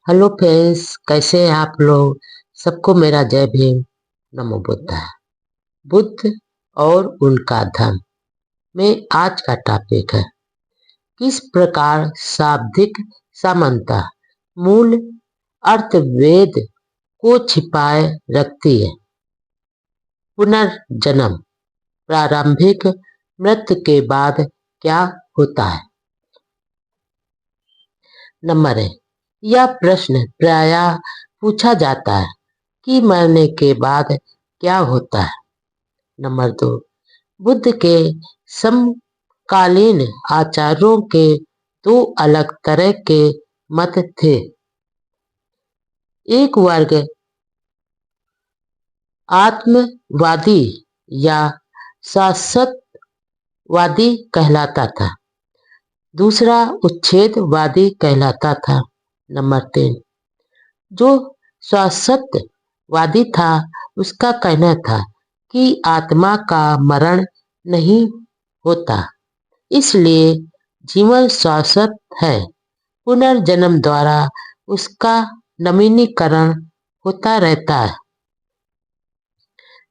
Hello friends, कैसे हैं आप लोग। सबको मेरा जय भीम। नमो बुद्धाय। बुद्ध और उनका धर्म में आज का टॉपिक है किस प्रकार शाब्दिक समानता मूल अर्थ वेद को छिपाए रखती है। पुनर्जन्म प्रारंभिक मृत्यु के बाद क्या होता है। नंबर है, यह प्रश्न प्रायः पूछा जाता है कि मरने के बाद क्या होता है। नंबर 2, बुद्ध के समकालीन आचार्यों के दो अलग तरह के मत थे। एक वर्ग आत्मवादी या शाश्वतवादी कहलाता था, दूसरा उच्छेदवादी कहलाता था। नंबर 3, जो शाश्वतवादी था उसका कहना था कि आत्मा का मरण नहीं होता, इसलिए जीवन शाश्वत है। पुनर्जन्म द्वारा उसका नवीनीकरण होता रहता है।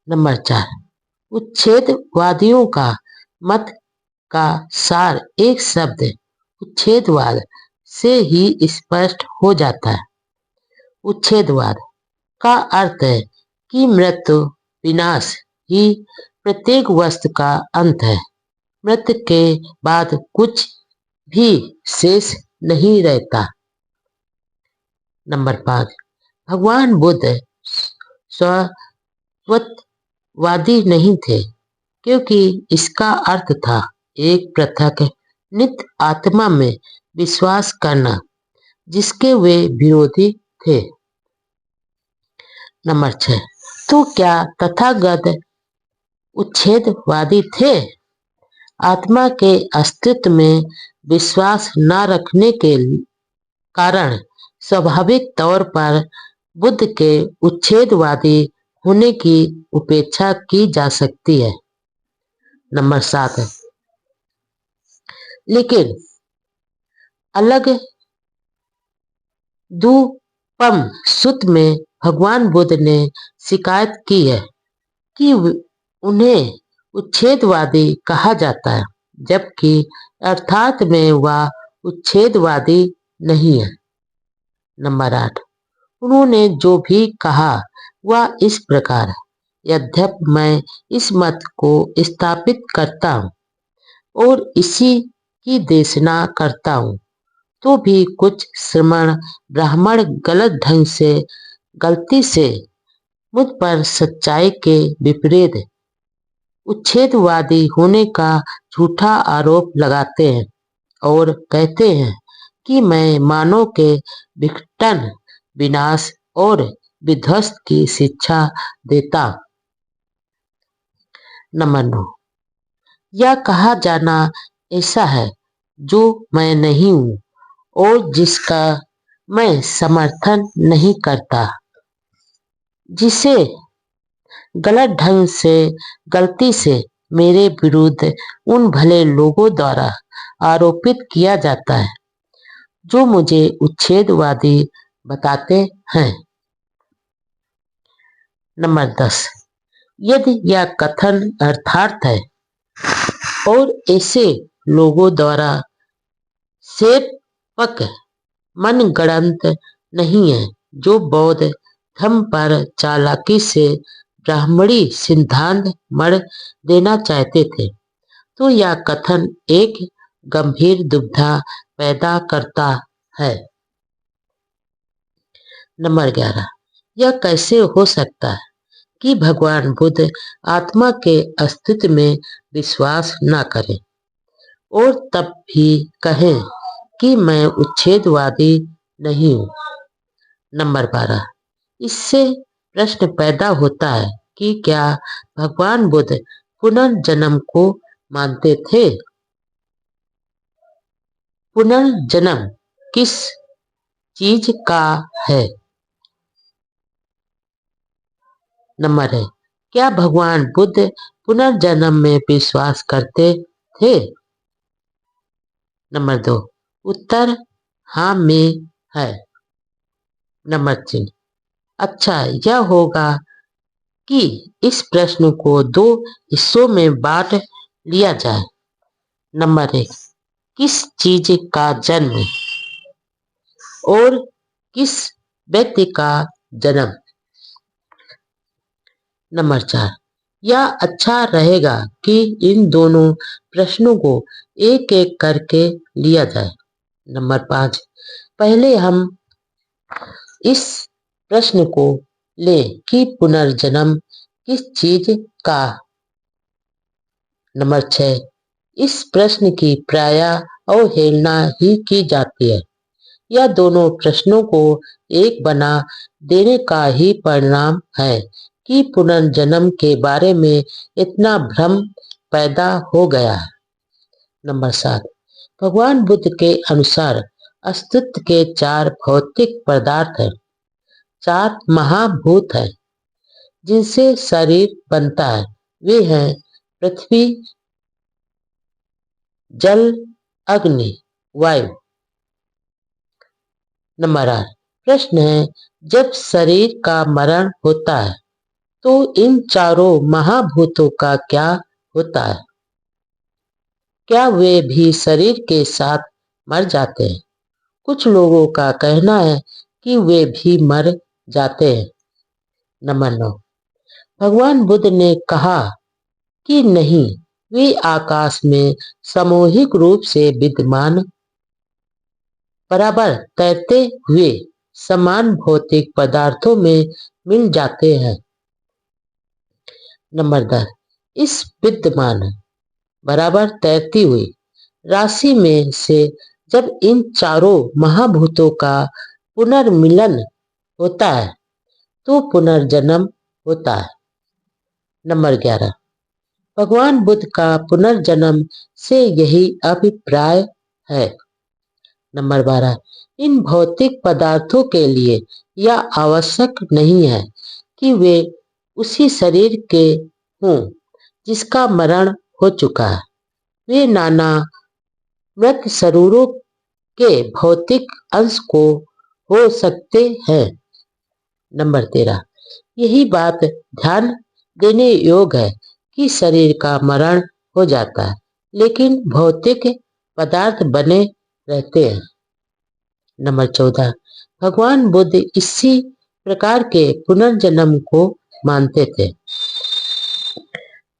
नंबर 4, उच्छेदवादियों का मत का सार एक शब्द उच्छेदवाद से ही स्पष्ट हो जाता है। उच्छेदवाद का अर्थ है कि मृत्यु विनाश ही प्रत्येक वस्तु का अंत है। मृत्यु के बाद कुछ भी शेष नहीं रहता। नंबर 5, भगवान बुद्ध शाश्वतवादी नहीं थे, क्योंकि इसका अर्थ था एक पृथक नित्य आत्मा में विश्वास करना, जिसके वे विरोधी थे। नंबर 6, तो क्या तथागत उच्छेदवादी थे। आत्मा के अस्तित्व में विश्वास न रखने के कारण स्वाभाविक तौर पर बुद्ध के उच्छेदवादी होने की उपेक्षा की जा सकती है। नंबर 7, लेकिन अलग दूपम सूत्र में भगवान बुद्ध ने शिकायत की है कि उन्हें उच्छेदवादी कहा जाता है, जबकि अर्थात में वह उच्छेदवादी नहीं है। नंबर 8, उन्होंने जो भी कहा वह इस प्रकार है। यद्यपि मैं इस मत को स्थापित करता हूँ और इसी की देशना करता हूँ, तो भी कुछ श्रमण ब्राह्मण गलती से मुझ पर सच्चाई के विपरीत उच्छेदवादी होने का झूठा आरोप लगाते हैं और कहते हैं कि मैं मानव के विघटन, विनाश और विध्वंस की शिक्षा देता। नंबर 9, यह कहा जाना ऐसा है जो मैं नहीं हूँ और जिसका मैं समर्थन नहीं करता, जिसे गलती से मेरे विरुद्ध उन भले लोगों द्वारा आरोपित किया जाता है जो मुझे उच्छेदवादी बताते हैं। नंबर 10, यदि यह कथन अर्थार्थ है और ऐसे लोगों द्वारा सेपक मनगढ़ंत नहीं है जो बौद्ध धर्म पर चालाकी से ब्राह्मणी सिद्धांत मढ़ देना चाहते थे, तो यह कथन एक गंभीर दुविधा पैदा करता है। नंबर 11, यह कैसे हो सकता है कि भगवान बुद्ध आत्मा के अस्तित्व में विश्वास न करें और तब भी कहें कि मैं उच्छेदवादी नहीं हूँ। नंबर 12, इससे प्रश्न पैदा होता है कि क्या भगवान बुद्ध पुनर्जन्म को मानते थे। पुनर्जन्म किस चीज का है। नंबर है, क्या भगवान बुद्ध पुनर्जन्म में विश्वास करते थे। नंबर 2, उत्तर हाँ में है। नंबर 3। अच्छा यह होगा कि इस प्रश्न को 2 हिस्सों में बांट लिया जाए। नंबर 1, किस चीज का जन्म और किस व्यक्ति का जन्म। नंबर 4, यह अच्छा रहेगा कि इन दोनों प्रश्नों को एक एक करके लिया जाए। नंबर 5, पहले हम इस प्रश्न को लें कि पुनर्जन्म किस चीज का। नंबर 6, इस प्रश्न की प्रायः अवहेलना ही की जाती है। यह दोनों प्रश्नों को एक बना देने का ही परिणाम है कि पुनर्जन्म के बारे में इतना भ्रम पैदा हो गया है। नंबर 7, भगवान बुद्ध के अनुसार अस्तित्व के 4 भौतिक पदार्थ हैं, 4 महाभूत हैं जिनसे शरीर बनता है। वे हैं पृथ्वी, जल, अग्नि, वायु। नंबर 8, प्रश्न है जब शरीर का मरण होता है तो इन चारों महाभूतों का क्या होता है? क्या वे भी शरीर के साथ मर जाते हैं? कुछ लोगों का कहना है कि वे भी मर जाते हैं। नंबर 9, भगवान बुद्ध ने कहा कि नहीं, वे आकाश में सामूहिक रूप से विद्यमान बराबर तैरते हुए समान भौतिक पदार्थों में मिल जाते हैं। नंबर 10, इस विद्यमान बराबर तैरती हुई राशि में से जब इन चारों महाभूतों का पुनर्मिलन होता है तो पुनर्जन्म होता है। नंबर 11, भगवान बुद्ध का पुनर्जन्म से यही अभिप्राय है। नंबर 12, इन भौतिक पदार्थों के लिए यह आवश्यक नहीं है कि वे उसी शरीर के हों जिसका मरण हो चुका है। वे नाना मृत शरीरों के भौतिक अंश को हो सकते हैं। नंबर 13, यही बात ध्यान देने योग्य है कि शरीर का मरण हो जाता है लेकिन भौतिक पदार्थ बने रहते हैं। नंबर 14, भगवान बुद्ध इसी प्रकार के पुनर्जन्म को मानते थे।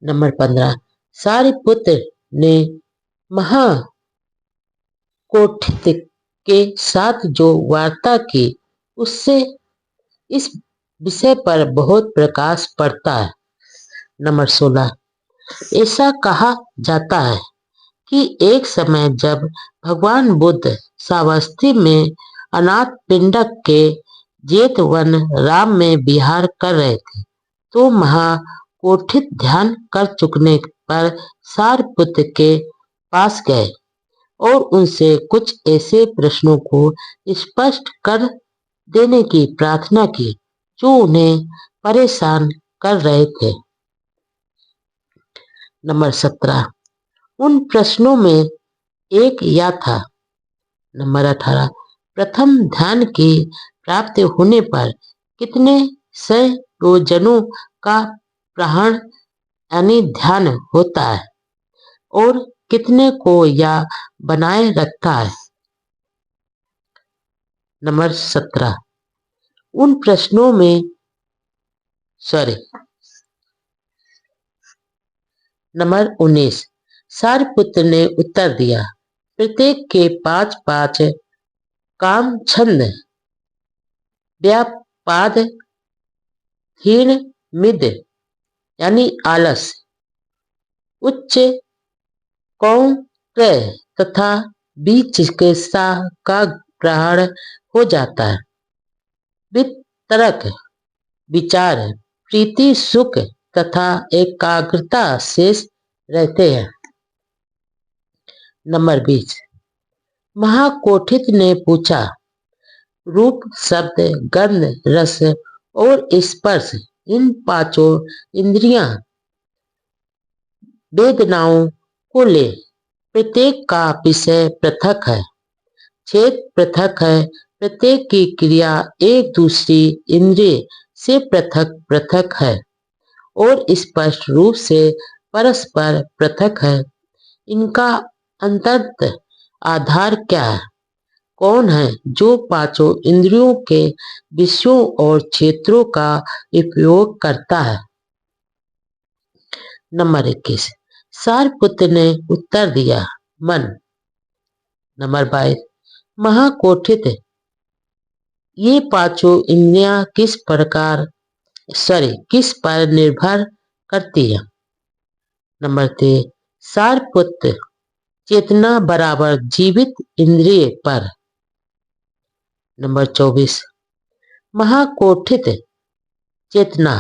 नंबर 15, सारिपुत्र ने महाकोटित के साथ जो वार्ता की उससे इस विषय पर बहुत प्रकाश पड़ता है। नंबर 16, ऐसा कहा जाता है कि एक समय जब भगवान बुद्ध श्रावस्ती में अनाथ पिंडक के जेतवन राम में विहार कर रहे थे तो महाकोटित ध्यान कर चुकने पर सारिपुत्र के पास गए और उनसे कुछ ऐसे प्रश्नों को स्पष्ट कर देने की प्रार्थना की जो उन्हें परेशान कर रहे थे। नंबर 17, उन प्रश्नों में एक यह था। नंबर 18, प्रथम ध्यान की प्राप्ति होने पर कितने संयोजनों का प्रहरण यानी ध्यान होता है और कितने को यह बनाए रखता है। नंबर 17, उन प्रश्नों में नंबर 19, सारिपुत्र ने उत्तर दिया, प्रत्येक के 5-5 काम छंद व्यापाद क्षीण मिद यानी आलस, उच्च कौंत्र तथा बीच चिकित्सा का ग्रहण हो जाता है। वितरक विचार, प्रीति, सुख तथा एकाग्रता शेष रहते हैं। नंबर 20, महाकोटित ने पूछा, रूप, शब्द, गंध, रस और स्पर्श इन 5 इंद्रियां वेदनाओं को ले, प्रत्येक का विषय पृथक है, क्षेत्र पृथक है, प्रत्येक की क्रिया एक दूसरी इंद्रिय से पृथक पृथक है और स्पष्ट रूप से परस्पर पृथक है। इनका अंतत आधार क्या है? कौन है जो पांचों इंद्रियों के विषयों और क्षेत्रों का उपयोग करता है? नंबर 21। सारपुत्र ने उत्तर दिया, मन। नंबर 22। महाकोठित, ये पांचों इंद्रियां किस पर निर्भर करती है? नंबर 23। सारपुत्र, चेतना बराबर जीवित इंद्रिय पर। नंबर 24। महाकोठित चेतना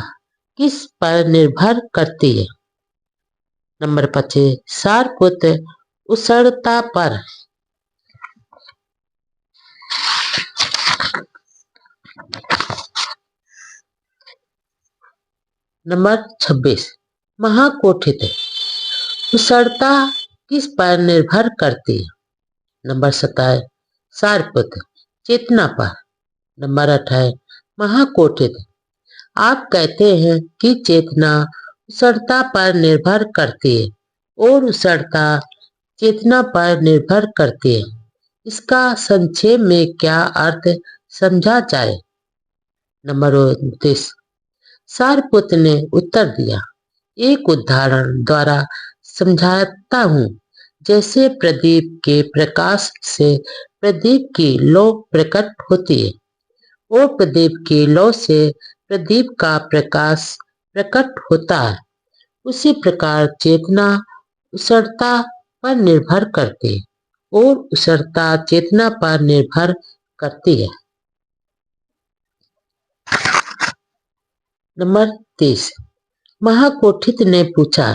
किस पर निर्भर करती है? नंबर 25। सारपुत्र, उसरता पर। नंबर 26। महाकोठित उसरता किस पर निर्भर करती है? नंबर 27। सारपुत्र, चेतना पर। नंबर 28। महाकोठित, आप कहते हैं कि चेतना उसरता पर निर्भर करती है और उसरता चेतना पर निर्भर करती है। इसका संक्षेप में क्या अर्थ समझा जाए? नंबर 29। सारपुत्र ने उत्तर दिया, एक उदाहरण द्वारा समझाता हूँ। जैसे प्रदीप के प्रकाश से प्रदीप की लौ प्रकट होती है और प्रदीप की लौ से प्रदीप का प्रकाश प्रकट होता है, उसी प्रकार चेतना उसरता पर निर्भर करती है और उसरता चेतना पर निर्भर करती है। नंबर 30। महाकोठित ने पूछा,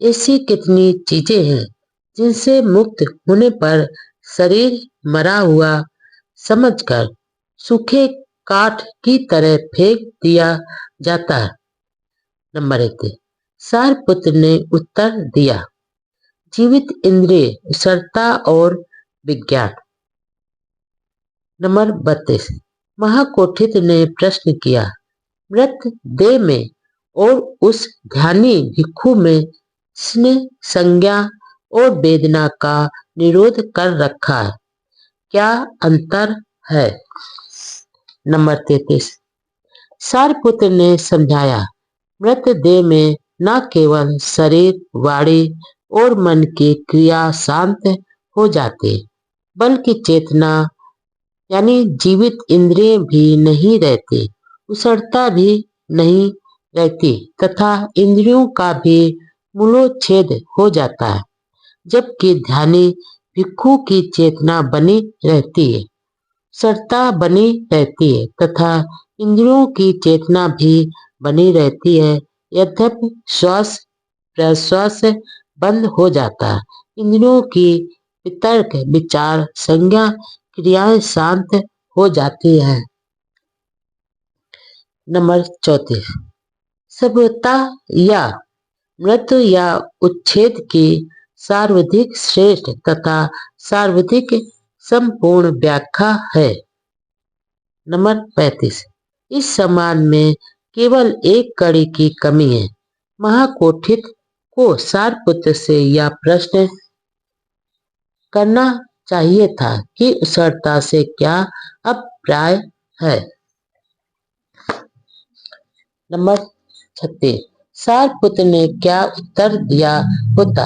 ऐसी कितनी चीजें हैं जिनसे मुक्त होने पर शरीर मरा हुआ समझकर सूखे काठ की तरह फेंक दिया जाता है? नंबर 1। सारपुत्र ने उत्तर दिया, जीवित इंद्रिय, उसरता और विज्ञान। नंबर 32। महाकोठित ने प्रश्न किया, मृत देह में और उस ध्यानी भिक्षु में स्नेह, संज्ञा और वेदना का निरोध कर रखा है, क्या अंतर है? नंबर 33। सारपुत्र ने समझाया, मृत देह में न केवल शरीर, वाणी और मन की क्रिया शांत हो जाती, बल्कि चेतना यानी जीवित इंद्रिय भी नहीं रहती, उसरता भी नहीं रहती तथा इंद्रियों का भी मूलोच्छेद हो जाता है, जबकि ध्यानी भिक्षु की चेतना बनी रहती है, उसरता बनी रहती है तथा इंद्रियों की चेतना भी बनी रहती है। यद्यपि श्वास प्रश्वास बंद हो जाता है, इंद्रियों की वितर्क, विचार, संज्ञा, क्रियाएं शांत हो जाती हैं। नंबर 34। सभ्यता या मृत्यु या उच्छेद की सर्वाधिक श्रेष्ठ तथा सर्वाधिक संपूर्ण व्याख्या है? नंबर 35। इस सम्मान में केवल एक कड़ी की कमी है। महाकोठित को सारपुत्र से यह प्रश्न करना चाहिए था कि उसरता से क्या अभिप्राय है? नंबर 36। सारपुत्र ने क्या उत्तर दिया होता,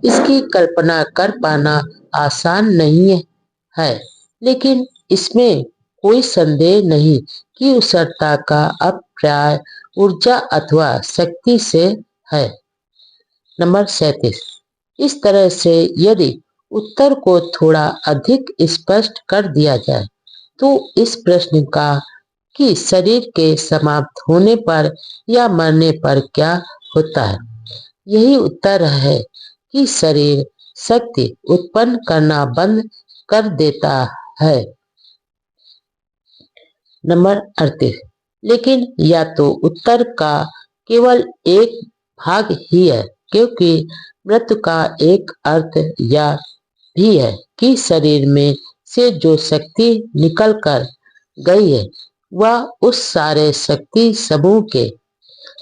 इसकी कल्पना कर पाना आसान नहीं है, लेकिन इसमें कोई संदेह नहीं कि उसरता का अभिप्राय ऊर्जा अथवा शक्ति से है। नंबर 37। इस तरह से यदि उत्तर को थोड़ा अधिक स्पष्ट कर दिया जाए तो इस प्रश्न का कि शरीर के समाप्त होने पर या मरने पर क्या होता है, यही उत्तर है कि शरीर शक्ति उत्पन्न करना बंद कर देता है। नंबर 38। लेकिन यह तो उत्तर का केवल एक भाग ही है, क्योंकि मृत्यु का एक अर्थ यह भी है कि शरीर में से जो शक्ति निकल कर गई है वह उस सारे शक्ति समूह के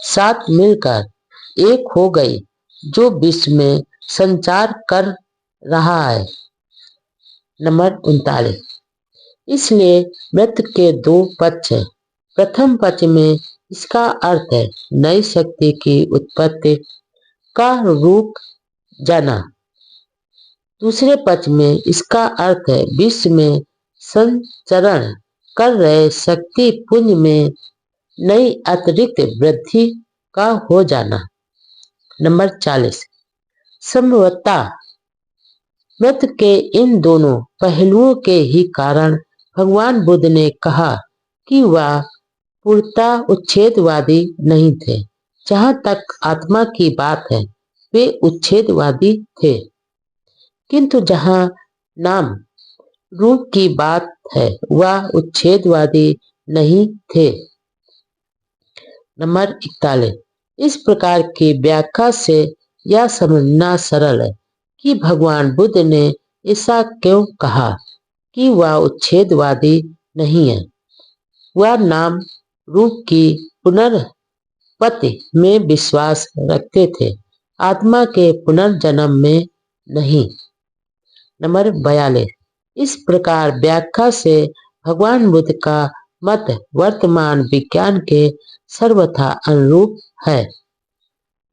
साथ मिलकर एक हो गई जो विश्व में संचार कर रहा है। नंबर 39। इसलिए मृत्यु के दो पक्ष हैं। प्रथम पक्ष में इसका अर्थ है नई शक्ति की उत्पत्ति का रुक जाना। दूसरे पक्ष में इसका अर्थ है विश्व में संचरण कर रहे शक्ति पुंज में नई अतिरिक्त वृद्धि का हो जाना। नंबर 40। संभवतः मृत्यु के इन दोनों पहलुओं के ही कारण भगवान बुद्ध ने कहा कि वह पूर्णतः उच्छेदवादी नहीं थे। जहां तक आत्मा की बात है वे उच्छेदवादी थे, किंतु जहां नाम रूप की बात है वह उच्छेदवादी नहीं थे। नंबर 41। इस प्रकार की व्याख्या से यह समझना सरल है कि भगवान बुद्ध ने ऐसा क्यों कहा कि वह उच्छेदवादी नहीं है। वह नाम रूप की पुनर्पत्ति में विश्वास रखते थे, आत्मा के पुनर्जन्म में नहीं। नंबर 42। इस प्रकार व्याख्या से भगवान बुद्ध का मत वर्तमान विज्ञान के सर्वथा अनुरूप है।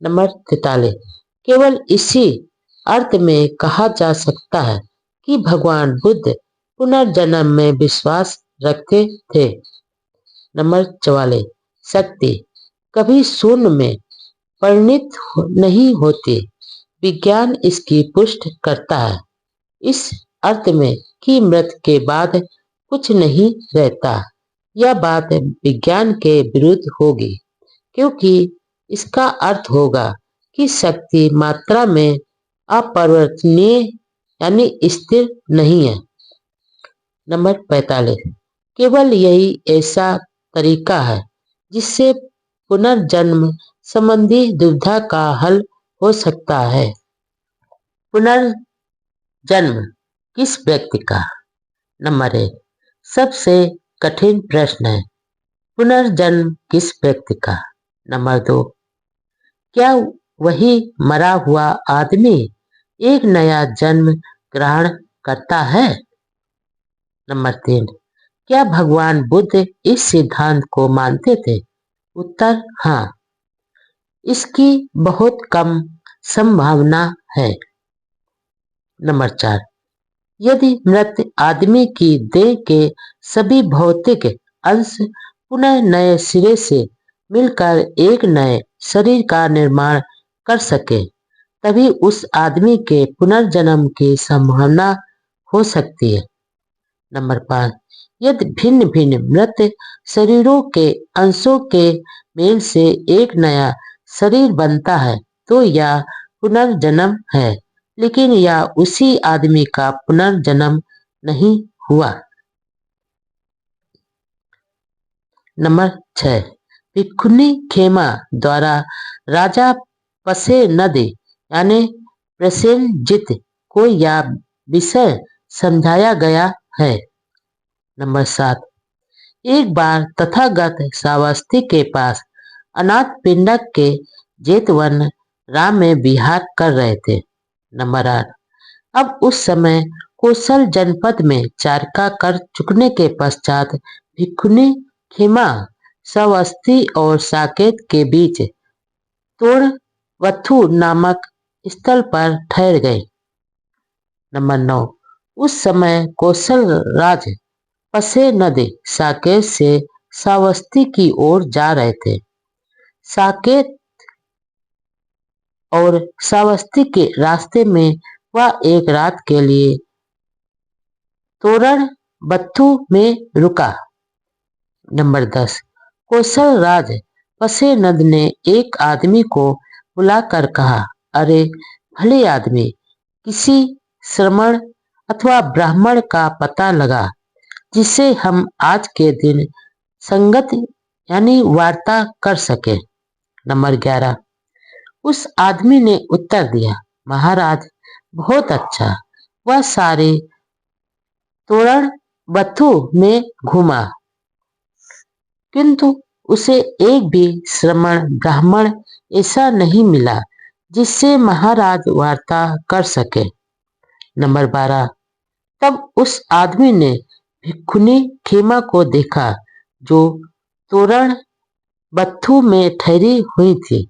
नंबर 43। केवल इसी अर्थ में कहा जा सकता है कि भगवान बुद्ध पुनर्जन्म में विश्वास रखते थे। नंबर 44। शक्ति कभी शून्य में परिणित नहीं होती। विज्ञान इसकी पुष्टि करता है इस अर्थ में कि मृत्यु के बाद कुछ नहीं रहता। यह बात विज्ञान के विरुद्ध होगी, क्योंकि इसका अर्थ होगा कि शक्ति मात्रा में अपरिवर्तनीय यानी स्थिर नहीं है। नंबर 45। केवल यही ऐसा तरीका है जिससे पुनर्जन्म संबंधी दुविधा का हल हो सकता है। पुनर्जन्म किस व्यक्ति का? नंबर 1। सबसे कठिन प्रश्न है, पुनर्जन्म किस व्यक्ति का? नंबर 2। क्या वही मरा हुआ आदमी एक नया जन्म ग्रहण करता है? नंबर 3। क्या भगवान बुद्ध इस सिद्धांत को मानते थे? उत्तर हाँ। इसकी बहुत कम संभावना है। नंबर 4। यदि मृत आदमी की देह के सभी भौतिक अंश पुनः नए सिरे से मिलकर एक नए शरीर का निर्माण कर सके, तभी उस आदमी के पुनर्जन्म की संभावना हो सकती है। नंबर 5। यदि भिन्न भिन्न मृत शरीरों के अंशों के मेल से एक नया शरीर बनता है तो यह पुनर्जन्म है, लेकिन यह उसी आदमी का पुनर्जन्म नहीं हुआ। नंबर 6। भिक्खुनी खेमा द्वारा राजा पसेनदे यानी प्रसेनजित को यह विषय समझाया गया है। नंबर 7। एक बार तथागत श्रावस्ती के पास अनाथ पिंडक के जेतवन राम में विहार कर रहे थे। नंबर 8। अब उस समय कौशल जनपद में चारका कर चुकने के पश्चात भिक्खुनी खेमा श्रावस्ती और साकेत के बीच तोड़वत्थु नामक स्थल पर ठहर गए। नंबर 9। उस समय कौशल राज पसेनदे साकेत से श्रावस्ती की ओर जा रहे थे। साकेत और श्रावस्ती के रास्ते में वह एक रात के लिए तोरणबत्थु में रुका। नंबर 10। कौशल राज पसेनद ने एक आदमी को बुलाकर कहा, अरे भले आदमी, किसी श्रमण अथवा ब्राह्मण का पता लगा जिसे हम आज के दिन संगत यानी वार्ता कर सके। नंबर 11। उस आदमी ने उत्तर दिया, महाराज बहुत अच्छा, वह सारे तोरण बथु में घूमा, किंतु उसे एक भी श्रमण ब्राह्मण ऐसा नहीं मिला जिससे महाराज वार्ता कर सके। नंबर 12। तब उस आदमी ने भिक्षुनी खेमा को देखा जो तोरण बथु में ठहरी हुई थी।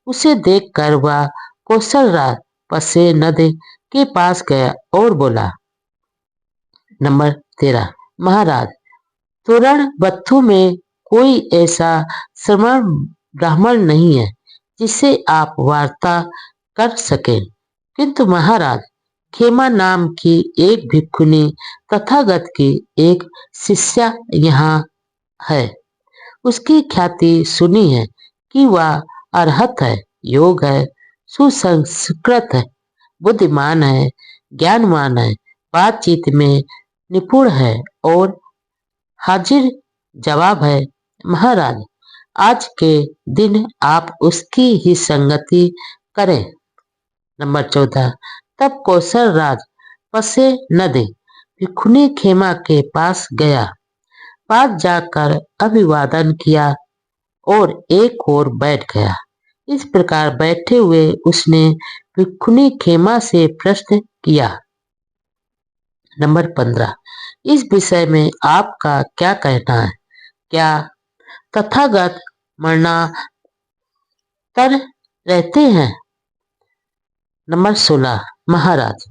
उसे देखकर वह कौशलराज पसे नद के पास गया और बोला। नंबर 13। महाराज, तोरण बथु में कोई ऐसा श्रमण ब्राह्मण नहीं है जिससे आप वार्ता कर सके, किंतु महाराज, खेमा नाम की एक भिक्षुनी तथागत की एक शिष्या यहाँ है। उसकी ख्याति सुनी है कि वह अरहत है, योग है, सुसंस्कृत है, बुद्धिमान है, ज्ञानवान है, बातचीत में निपुण है और हाजिर जवाब है। महाराज, आज के दिन आप उसकी ही संगति करें। नंबर 14। तब कौशल राज पसे नदी भिक्षुनी खेमा के पास गया, पास जाकर अभिवादन किया और एक ओर बैठ गया। इस प्रकार बैठे हुए उसने भिक्षुनी खेमा से प्रश्न किया। नंबर 15। इस विषय में आपका क्या कहना है? क्या तथागत मरणातर रहते हैं? नंबर 16। महाराज,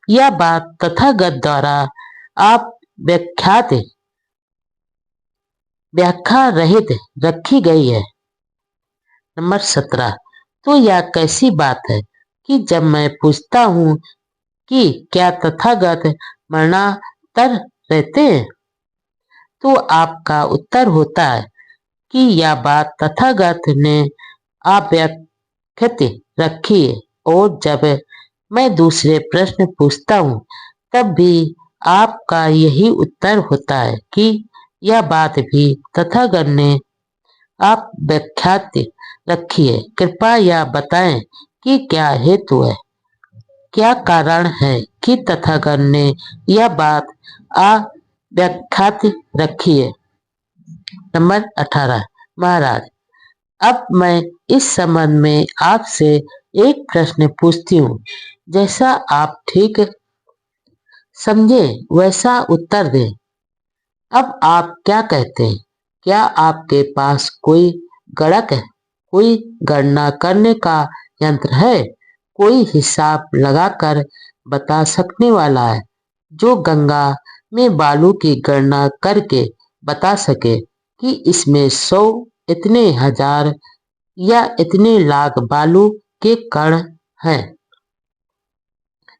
यह बात तथागत द्वारा आप व्याख्या रहित रखी गई है। नंबर 17। तो यह कैसी बात है कि जब मैं पूछता हूँ कि क्या तथागत मरणातर रहते हैं, तो आपका उत्तर होता है कि यह बात तथागत ने अव्याख्यात रखी है, और जब मैं दूसरे प्रश्न पूछता हूँ तब भी आपका यही उत्तर होता है कि यह बात भी तथागत ने आप व्याख्यात रखी है। कृपया यह बताएं कि क्या हेतु है, क्या कारण है कि तथागत ने यह बात अव्याख्यात रखी है। नंबर 18। महाराज, अब मैं इस संबंध में आपसे एक प्रश्न पूछती हूँ, जैसा आप ठीक समझे वैसा उत्तर दें। अब आप क्या कहते हैं? क्या आपके पास कोई गणक है, कोई गणना करने का यंत्र है, कोई हिसाब लगाकर बता सकने वाला है, जो गंगा में बालू की गणना करके बता सके कि इसमें 100, इतने हजार या इतने लाख बालू के कण हैं?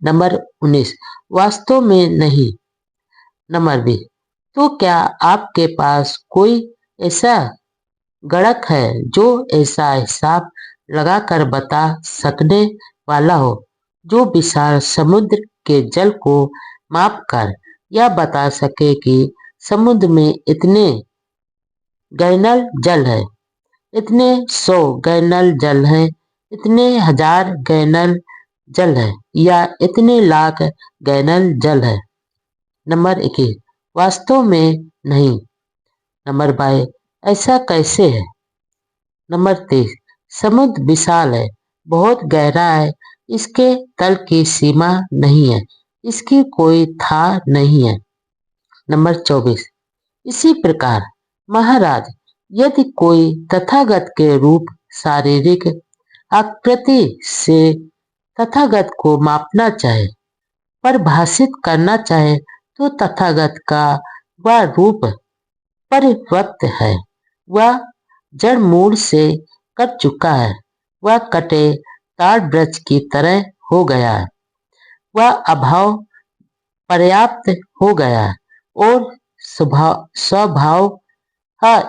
नंबर 19। वास्तव में नहीं। नंबर 20। तो क्या आपके पास कोई ऐसा गणक है जो ऐसा हिसाब लगाकर बता सकने वाला हो, जो विशाल समुद्र के जल को मापकर यह बता सके कि समुद्र में इतने गैलन जल है, इतने 100 गैलन जल है, इतने 1000 गैलन जल है या इतने लाख गैलन जल है? नंबर 21। वास्तव में नहीं। नंबर 22। ऐसा कैसे है? नंबर 23। समुद्र विशाल है, बहुत गहरा है, इसके तल की सीमा नहीं है, इसकी कोई था नहीं है। नंबर 24। इसी प्रकार महाराज, यदि कोई तथागत के रूप शारीरिक आकृति से तथागत को मापना चाहे, परिभाषित करना चाहे, तो तथागत का वह रूप परिवर्त है, वह जड़ मूल से कट चुका है, वह कटे ताड़ वृक्ष की तरह हो गया है, वह अभाव पर्याप्त हो गया है और स्वभाव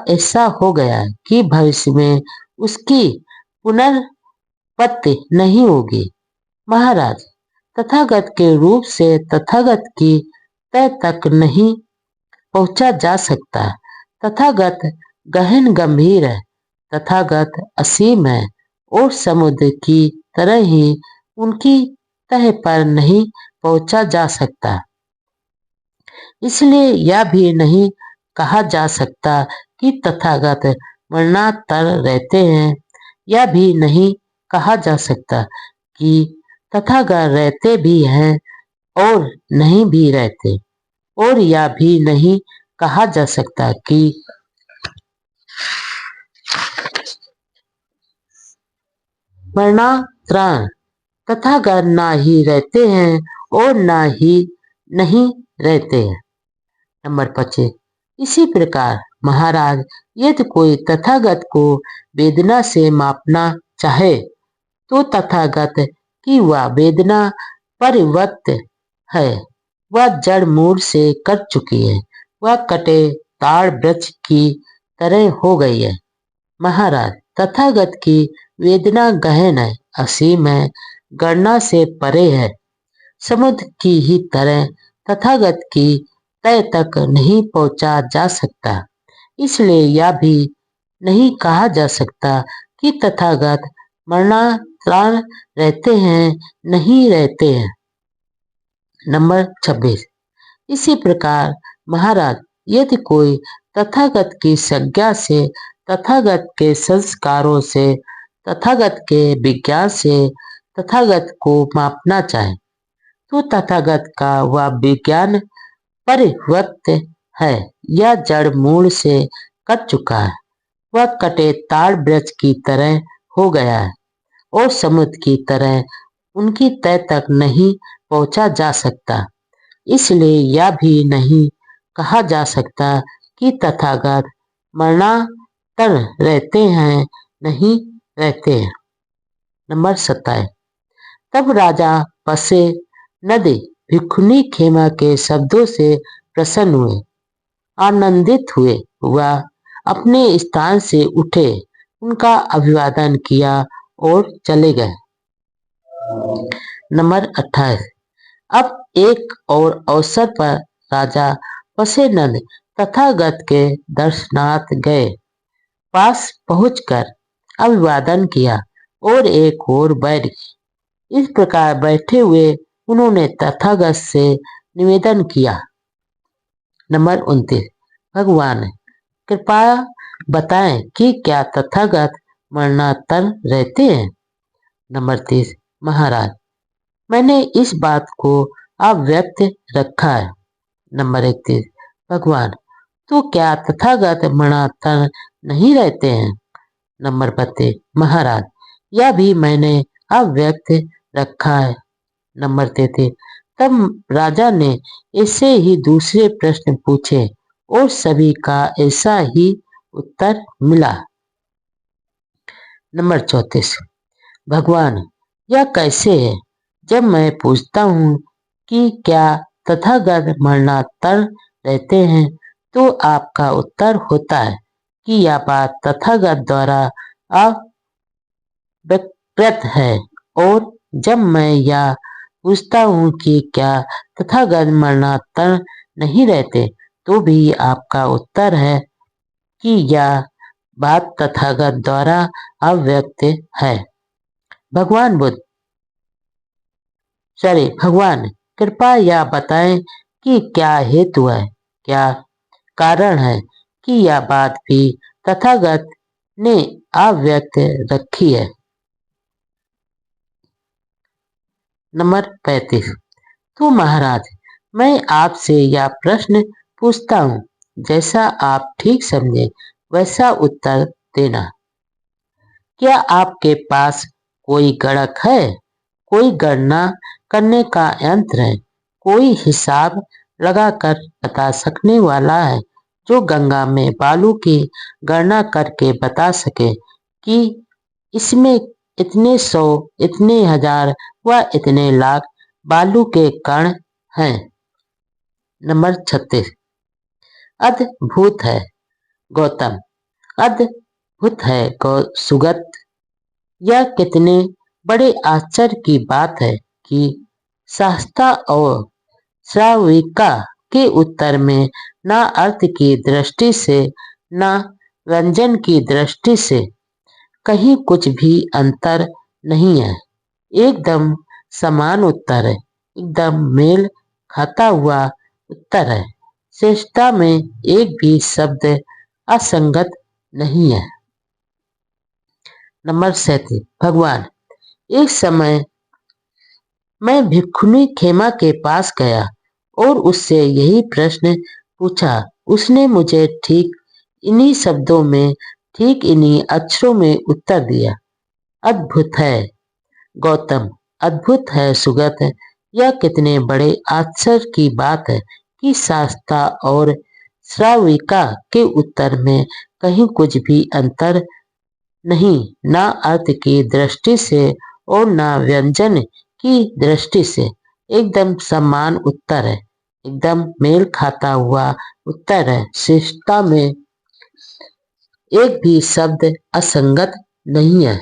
ऐसा हो गया है कि भविष्य में उसकी पुनर्पत्ति नहीं होगी। महाराज, तथागत के रूप से तथागत की तय तक नहीं पहुंचा जा सकता। तथागत गहन गंभीर है, तथागत असीम है और समुद्र की तरह ही उनकी तह पर नहीं पहुंचा जा सकता। इसलिए यह भी नहीं कहा जा सकता कि तथागत मरणातर रहते हैं। यह भी नहीं कहा जा सकता कि तथागत रहते भी हैं और नहीं भी रहते, और यह भी नहीं कहा जा सकता कि मरणांतरान तथागत ना ही रहते हैं और ना ही नहीं रहते हैं। नंबर 25। इसी प्रकार महाराज, यदि कोई तथागत को वेदना से मापना चाहे तो तथागत की वह वेदना परिवर्त है, वह जड़ मूल से कट चुकी है, वह कटे ताड़ वृक्ष की तरह हो गई है। महाराज, तथागत की वेदना गहन है, असीम है, गणना से परे है। समुद्र की ही तरह तथागत की तय तक नहीं पहुंचा जा सकता। इसलिए यह भी नहीं कहा जा सकता कि तथागत मरणांतरान रहते हैं, नहीं रहते हैं। नंबर 26। इसी प्रकार महाराज, यदि कोई तथागत की संज्ञा से, तथागत के संस्कारों से, तथागत के विज्ञान से तथागत को मापना चाहे तो तथागत का वह विज्ञान परिवर्त है, यह जड़ मूल से कट चुका है, वह कटे ताड़ वृक्ष की तरह हो गया है और समुद्र की तरह उनकी तय तक नहीं पहुंचा जा सकता। इसलिए यह भी नहीं कहा जा सकता कि तथागत मरणांतर रहते हैं, नहीं रहते हैं। नंबर 27। तब राजा पसे नदी भिखुनी खेमा के शब्दों से प्रसन्न हुए, आनंदित हुए। वह अपने स्थान से उठे, उनका अभिवादन किया और चले गए। नंबर 28। अब एक और अवसर पर राजा पसेनंद तथागत के दर्शनार्थ गए। पास पहुंचकर अभिवादन किया और एक और बैठ गए। इस प्रकार बैठे हुए उन्होंने तथागत से निवेदन किया। नंबर 29। भगवान, कृपया बताएं कि क्या तथागत मरणांतर रहते हैं। नंबर 30। महाराज, मैंने इस बात को अव्यक्त रखा है। नंबर 31। भगवान, तो क्या तथागत मरणांतर नहीं रहते हैं। नंबर 32। महाराज, यह भी मैंने अव्यक्त रखा है। नंबर 33। तब राजा ने ऐसे ही दूसरे प्रश्न पूछे और सभी का ऐसा ही उत्तर मिला। नंबर 34। भगवान, यह कैसे है? जब मैं पूछता हूँ कि क्या तथागत मरणांतर रहते हैं तो आपका उत्तर होता है कि यह बात तथागत द्वारा अव्यक्त है, और जब मैं यह पूछता हूँ कि क्या तथागत मरणांतर नहीं रहते तो भी आपका उत्तर है कि यह बात तथागत द्वारा अव्यक्त है। भगवान, कृपया यह बताएं कि क्या हेतु है, क्या कारण है कि यह बात भी तथागत ने अव्यक्त रखी है। नंबर 35। तो महाराज, मैं आपसे यह प्रश्न पूछता हूँ, जैसा आप ठीक समझे वैसा उत्तर देना। क्या आपके पास कोई गणक है, कोई गणना करने का यंत्र है, कोई हिसाब लगाकर बता सकने वाला है जो गंगा में बालू की गणना करके बता सके कि इसमें इतने 100, इतने 1000 व इतने लाख बालू के कण हैं। नंबर 36। अद्भुत है गौतम, अद्भुत है सुगत। यह कितने बड़े आश्चर्य की बात है कि शास्ता और श्राविका के उत्तर में न अर्थ की दृष्टि से न व्यंजन की दृष्टि से कहीं कुछ भी अंतर नहीं है। एकदम समान उत्तर है, एकदम मेल खाता हुआ उत्तर है। श्रेष्ठता में एक भी शब्द असंगत नहीं है। नंबर 37। भगवान, एक समय मैं भिक्षुनी खेमा के पास गया और उससे यही प्रश्न पूछा। उसने मुझे ठीक इन्हीं शब्दों में, ठीक इन्हीं अक्षरों में उत्तर दिया। अद्भुत है गौतम, अद्भुत है सुगत। यह कितने बड़े आश्चर्य की बात है कि शास्ता और श्राविका के उत्तर में कहीं कुछ भी अंतर नहीं, ना अर्थ की दृष्टि से और ना व्यंजन की दृष्टि से। एकदम समान उत्तर है, एकदम मेल खाता हुआ उत्तर है। शिष्टता में एक भी शब्द असंगत नहीं है।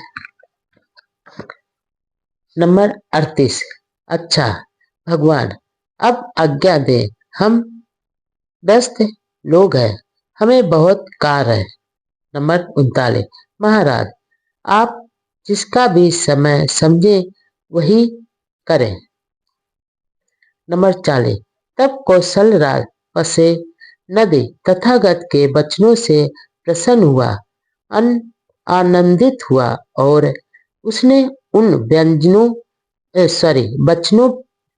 नंबर 38। अच्छा भगवान, अब आज्ञा दे, हम व्यस्त लोग हैं, हमें बहुत कार्य है। नंबर 39। महाराज, आप जिसका भी समय समझे वही करें। नंबर 40। तब कौशल राज पसे नदी तथागत के वचनों से प्रसन्न हुआ, आनंदित हुआ और उसने उन वचनों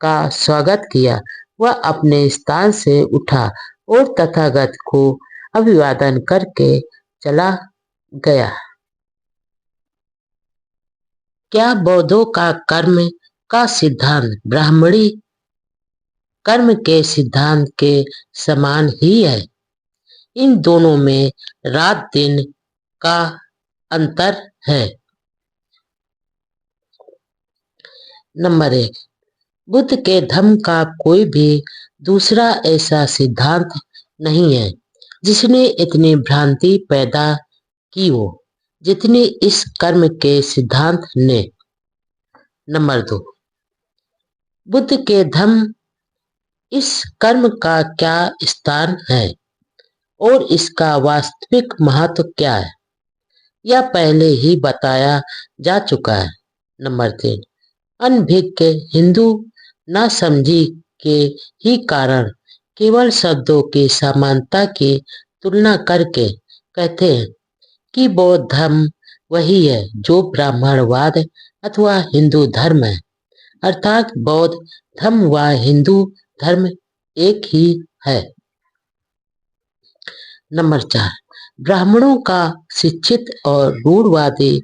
का स्वागत किया। वह अपने स्थान से उठा और तथागत को अभिवादन करके चला गया। क्या बौद्धों का कर्म का सिद्धांत ब्राह्मणी कर्म के सिद्धांत के समान ही है? इन दोनों में रात दिन का अंतर है। नंबर 1। बुद्ध के धम्म का कोई भी दूसरा ऐसा सिद्धांत नहीं है जिसने इतनी भ्रांति पैदा की हो जितनी इस कर्म के सिद्धांत ने। नंबर 2। बुद्ध के धम्म इस कर्म का क्या स्थान है और इसका वास्तविक महत्व क्या है, यह पहले ही बताया जा चुका है। नंबर 3। अनभिज्ञ हिंदू नासमझी के ही कारण केवल शब्दों की समानता की तुलना करके कहते हैं कि बौद्ध धर्म वही है जो ब्राह्मणवाद अथवा हिंदू धर्म है, अर्थात बौद्ध धर्म व हिंदू धर्म एक ही है। नंबर 4। ब्राह्मणों का शिक्षित और रूढ़वादी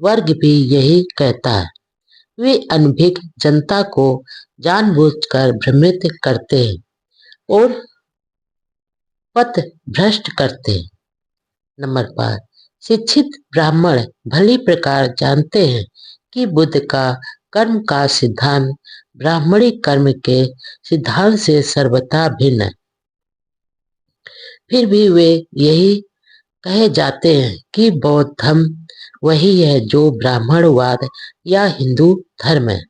वर्ग भी यही कहता है। वे अनभिज्ञ जनता को जानबूझकर भ्रमित करते हैं और पथ भ्रष्ट करते हैं। नंबर 5। शिक्षित ब्राह्मण भली प्रकार जानते हैं कि बुद्ध का कर्म का सिद्धांत ब्राह्मणी कर्म के सिद्धांत से सर्वथा भिन्न है। फिर भी वे यही कहे जाते हैं कि बौद्ध धर्म वही है जो ब्राह्मणवाद या हिंदू धर्म है।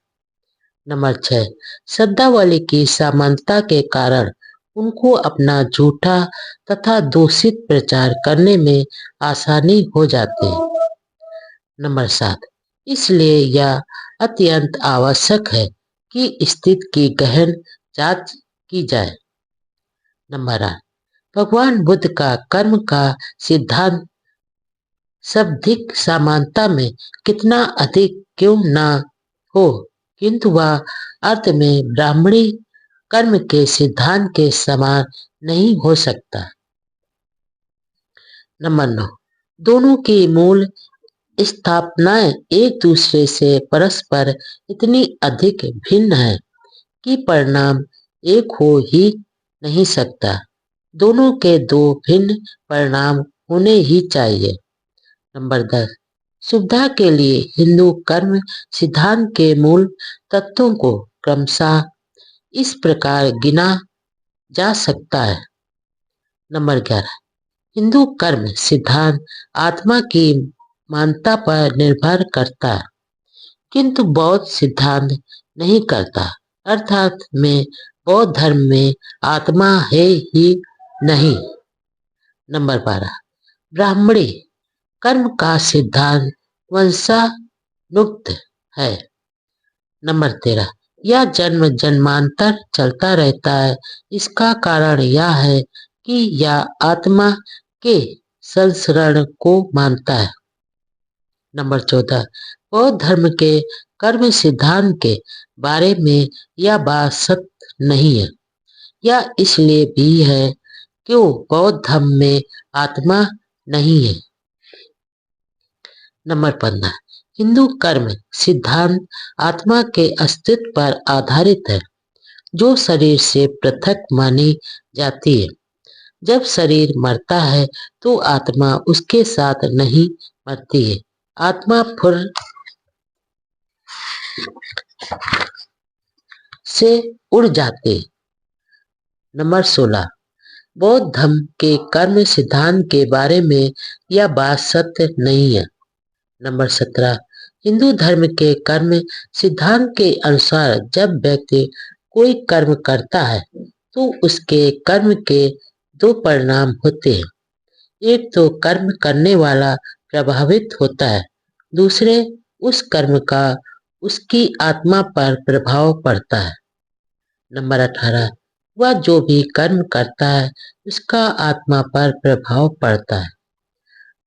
नंबर 6। शब्दावली की समानता के कारण उनको अपना झूठा तथा दूषित प्रचार करने में आसानी हो जाती है। नंबर 7। इसलिए यह अत्यंत आवश्यक है कि स्थिति की गहन जांच की जाए। नंबर 8। भगवान बुद्ध का कर्म का सिद्धांत शाब्दिक समानता में कितना अधिक क्यों न हो, किंतु वह अर्थ में ब्राह्मणी कर्म के सिद्धांत के समान नहीं हो सकता। नंबर 9। दोनों की मूल स्थापनाएं एक दूसरे से परस्पर इतनी अधिक भिन्न है कि परिणाम एक हो ही नहीं सकता। दोनों के दो भिन्न परिणाम होने ही चाहिए। नंबर 10। सुविधा के लिए हिंदू कर्म सिद्धांत के मूल तत्वों को क्रमशः इस प्रकार गिना जा सकता है। नंबर 11। हिंदू कर्म सिद्धांत आत्मा की मानता पर निर्भर करता है, किंतु बौद्ध सिद्धांत नहीं करता, अर्थात में बौद्ध धर्म में आत्मा है ही नहीं। नंबर 12। ब्राह्मणी कर्म का सिद्धांत वंशानुगत है। नंबर 13। यह जन्म जन्मांतर चलता रहता है। इसका कारण यह है कि यह आत्मा के संसरण को मानता है। नंबर 14, बौद्ध धर्म के कर्म सिद्धांत के बारे में यह बात सत्य नहीं है। यह इसलिए भी है क्यों बौद्ध धर्म में आत्मा नहीं है। नंबर 15, हिंदू कर्म सिद्धांत आत्मा के अस्तित्व पर आधारित है, जो शरीर से पृथक मानी जाती है। जब शरीर मरता है तो आत्मा उसके साथ नहीं मरती है, आत्मा फुर से उड़ जाते। नंबर 16, बौद्ध धर्म के कर्म सिद्धांत के बारे में यह बात सत्य नहीं है। नंबर 17, हिंदू धर्म के कर्म सिद्धांत के अनुसार जब व्यक्ति कोई कर्म करता है तो उसके कर्म के दो परिणाम होते हैं। एक तो कर्म करने वाला प्रभावित होता है, दूसरे उस कर्म का उसकी आत्मा पर प्रभाव पड़ता है। नंबर 18, वह जो भी कर्म करता है उसका आत्मा पर प्रभाव पड़ता है।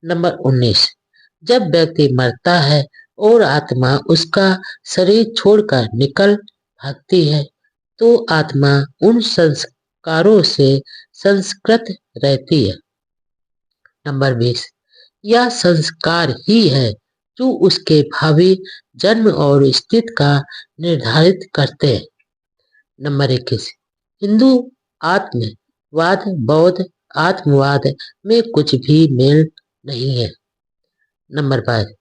नंबर 19, जब व्यक्ति मरता है और आत्मा उसका शरीर छोड़कर निकल भागती है तो आत्मा उन संस्कारों से संस्कृत रहती है। नंबर 20, यह संस्कार ही है जो उसके भावी जन्म और स्थिति का निर्धारित करते हैं। नंबर 21, हिंदू आत्मवाद बौद्ध आत्मवाद में कुछ भी मेल नहीं है। नंबर 22,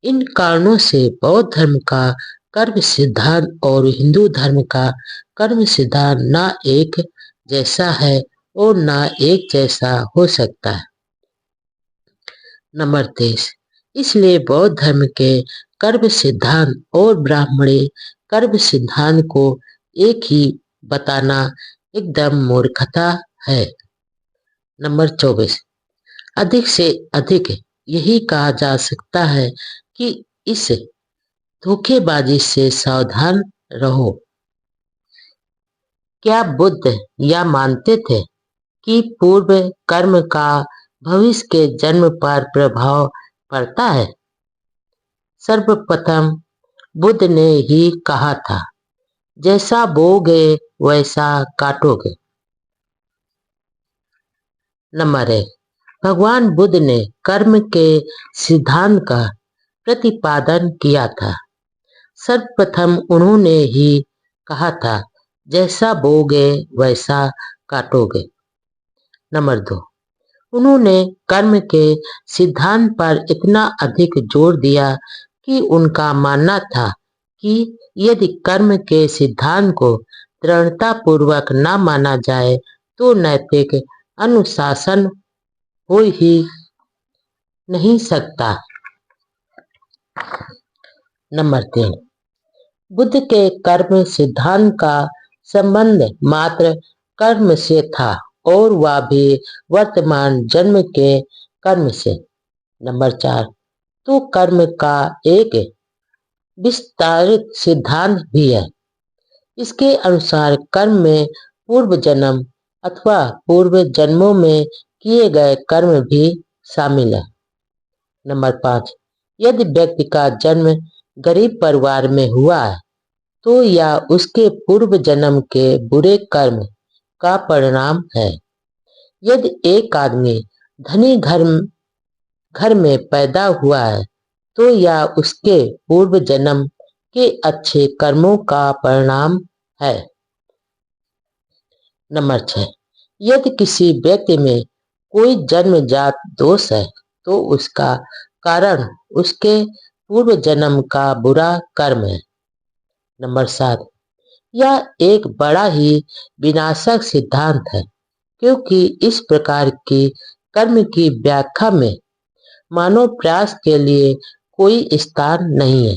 इन कारणों से बौद्ध धर्म का कर्म सिद्धांत और हिंदू धर्म का कर्म सिद्धांत ना एक जैसा है और ना एक जैसा हो सकता है। नंबर 23, इसलिए बौद्ध धर्म के कर्म सिद्धांत और ब्राह्मणी कर्म सिद्धांत को एक ही बताना एकदम मूर्खता है। नंबर 24, अधिक से अधिक यही कहा जा सकता है कि इस धोखेबाजी से सावधान रहो। क्या बुद्ध यह मानते थे कि पूर्व कर्म का भविष्य के जन्म पर प्रभाव पड़ता है? सर्वप्रथम बुद्ध ने ही कहा था, जैसा बोगे वैसा काटोगे। नंबर 1, भगवान बुद्ध ने कर्म के सिद्धांत का प्रतिपादन किया था। सर्वप्रथम उन्होंने ही कहा था, जैसा बोगे वैसा काटोगे। नंबर 2, उन्होंने कर्म के सिद्धांत पर इतना अधिक जोर दिया कि उनका मानना था कि यदि कर्म के सिद्धांत को दृढ़तापूर्वक न माना जाए तो नैतिक अनुशासन हो ही नहीं सकता। नंबर 3, बुद्ध के कर्म सिद्धांत का संबंध मात्र कर्म से था और वह भी वर्तमान जन्म के कर्म से। नंबर 4, तो कर्म का एक विस्तारित सिद्धांत भी है। इसके अनुसार कर्म में पूर्व जन्म अथवा पूर्व जन्मों में किए गए कर्म भी शामिल है। नंबर 5, यदि व्यक्ति का जन्म गरीब परिवार में हुआ है तो यह उसके पूर्व जन्म के बुरे कर्म का परिणाम है। यदि एक आदमी धनी घर में पैदा हुआ है तो यह उसके पूर्व जन्म के अच्छे कर्मों का परिणाम है। नंबर 6, यदि किसी व्यक्ति में कोई जन्मजात दोष है तो उसका कारण उसके पूर्व जन्म का बुरा कर्म है। नंबर 7, यह एक बड़ा ही विनाशक सिद्धांत है क्योंकि इस प्रकार की कर्म की व्याख्या में मानव प्रयास के लिए कोई स्थान नहीं है।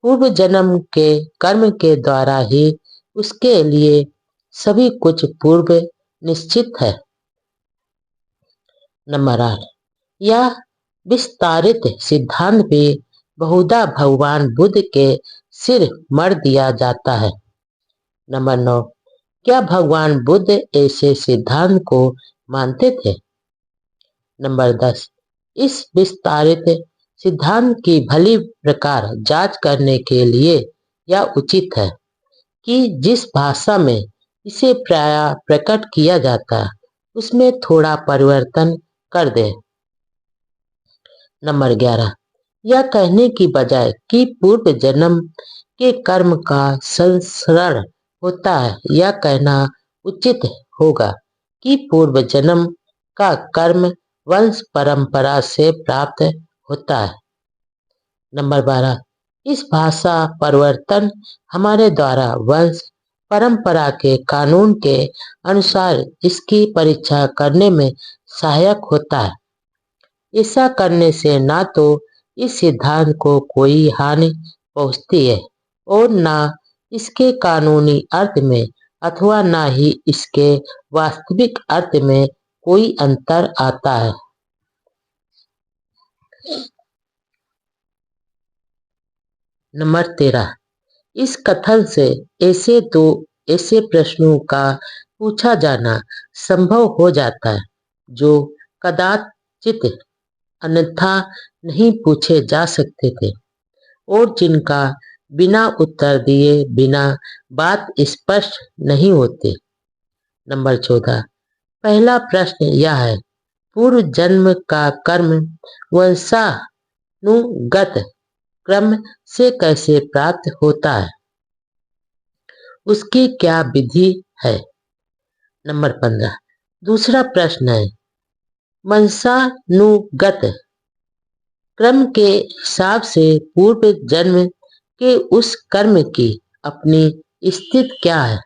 पूर्व जन्म के कर्म के द्वारा ही उसके लिए सभी कुछ पूर्व निश्चित है। नंबर 8, यह विस्तारित सिद्धांत भी बहुधा भगवान बुद्ध के सिर मर दिया जाता है। नंबर 9, क्या भगवान बुद्ध ऐसे सिद्धांत को मानते थे? नंबर 10, इस विस्तारित सिद्धांत की भली प्रकार जांच करने के लिए यह उचित है कि जिस भाषा में इसे प्रायः प्रकट किया जाता है उसमें थोड़ा परिवर्तन कर दें। नंबर 11, यह कहने की बजाय कि पूर्व जन्म के कर्म का संस्मरण होता है, यह कहना उचित होगा कि पूर्व जन्म का कर्म वंश परंपरा से प्राप्त होता है। नंबर 12, इस भाषा परिवर्तन हमारे द्वारा वंश परंपरा के कानून के अनुसार इसकी परीक्षा करने में सहायक होता है। ऐसा करने से न तो इस सिद्धांत को कोई हानि पहुंचती है और न इसके कानूनी अर्थ में अथवा न ही इसके वास्तविक अर्थ में कोई अंतर आता है। नंबर 13, इस कथन से ऐसे प्रश्नों का पूछा जाना संभव हो जाता है जो कदाचित अन्यथा नहीं पूछे जा सकते थे और जिनका बिना उत्तर दिए बिना बात स्पष्ट नहीं होती। नंबर 14, पहला प्रश्न यह है, पूर्व जन्म का कर्म वंशानुगत क्रम से कैसे प्राप्त होता है? उसकी क्या विधि है? नंबर 15, दूसरा प्रश्न है, वंशानुगत क्रम के हिसाब से पूर्व जन्म के उस कर्म की अपनी स्थिति क्या है?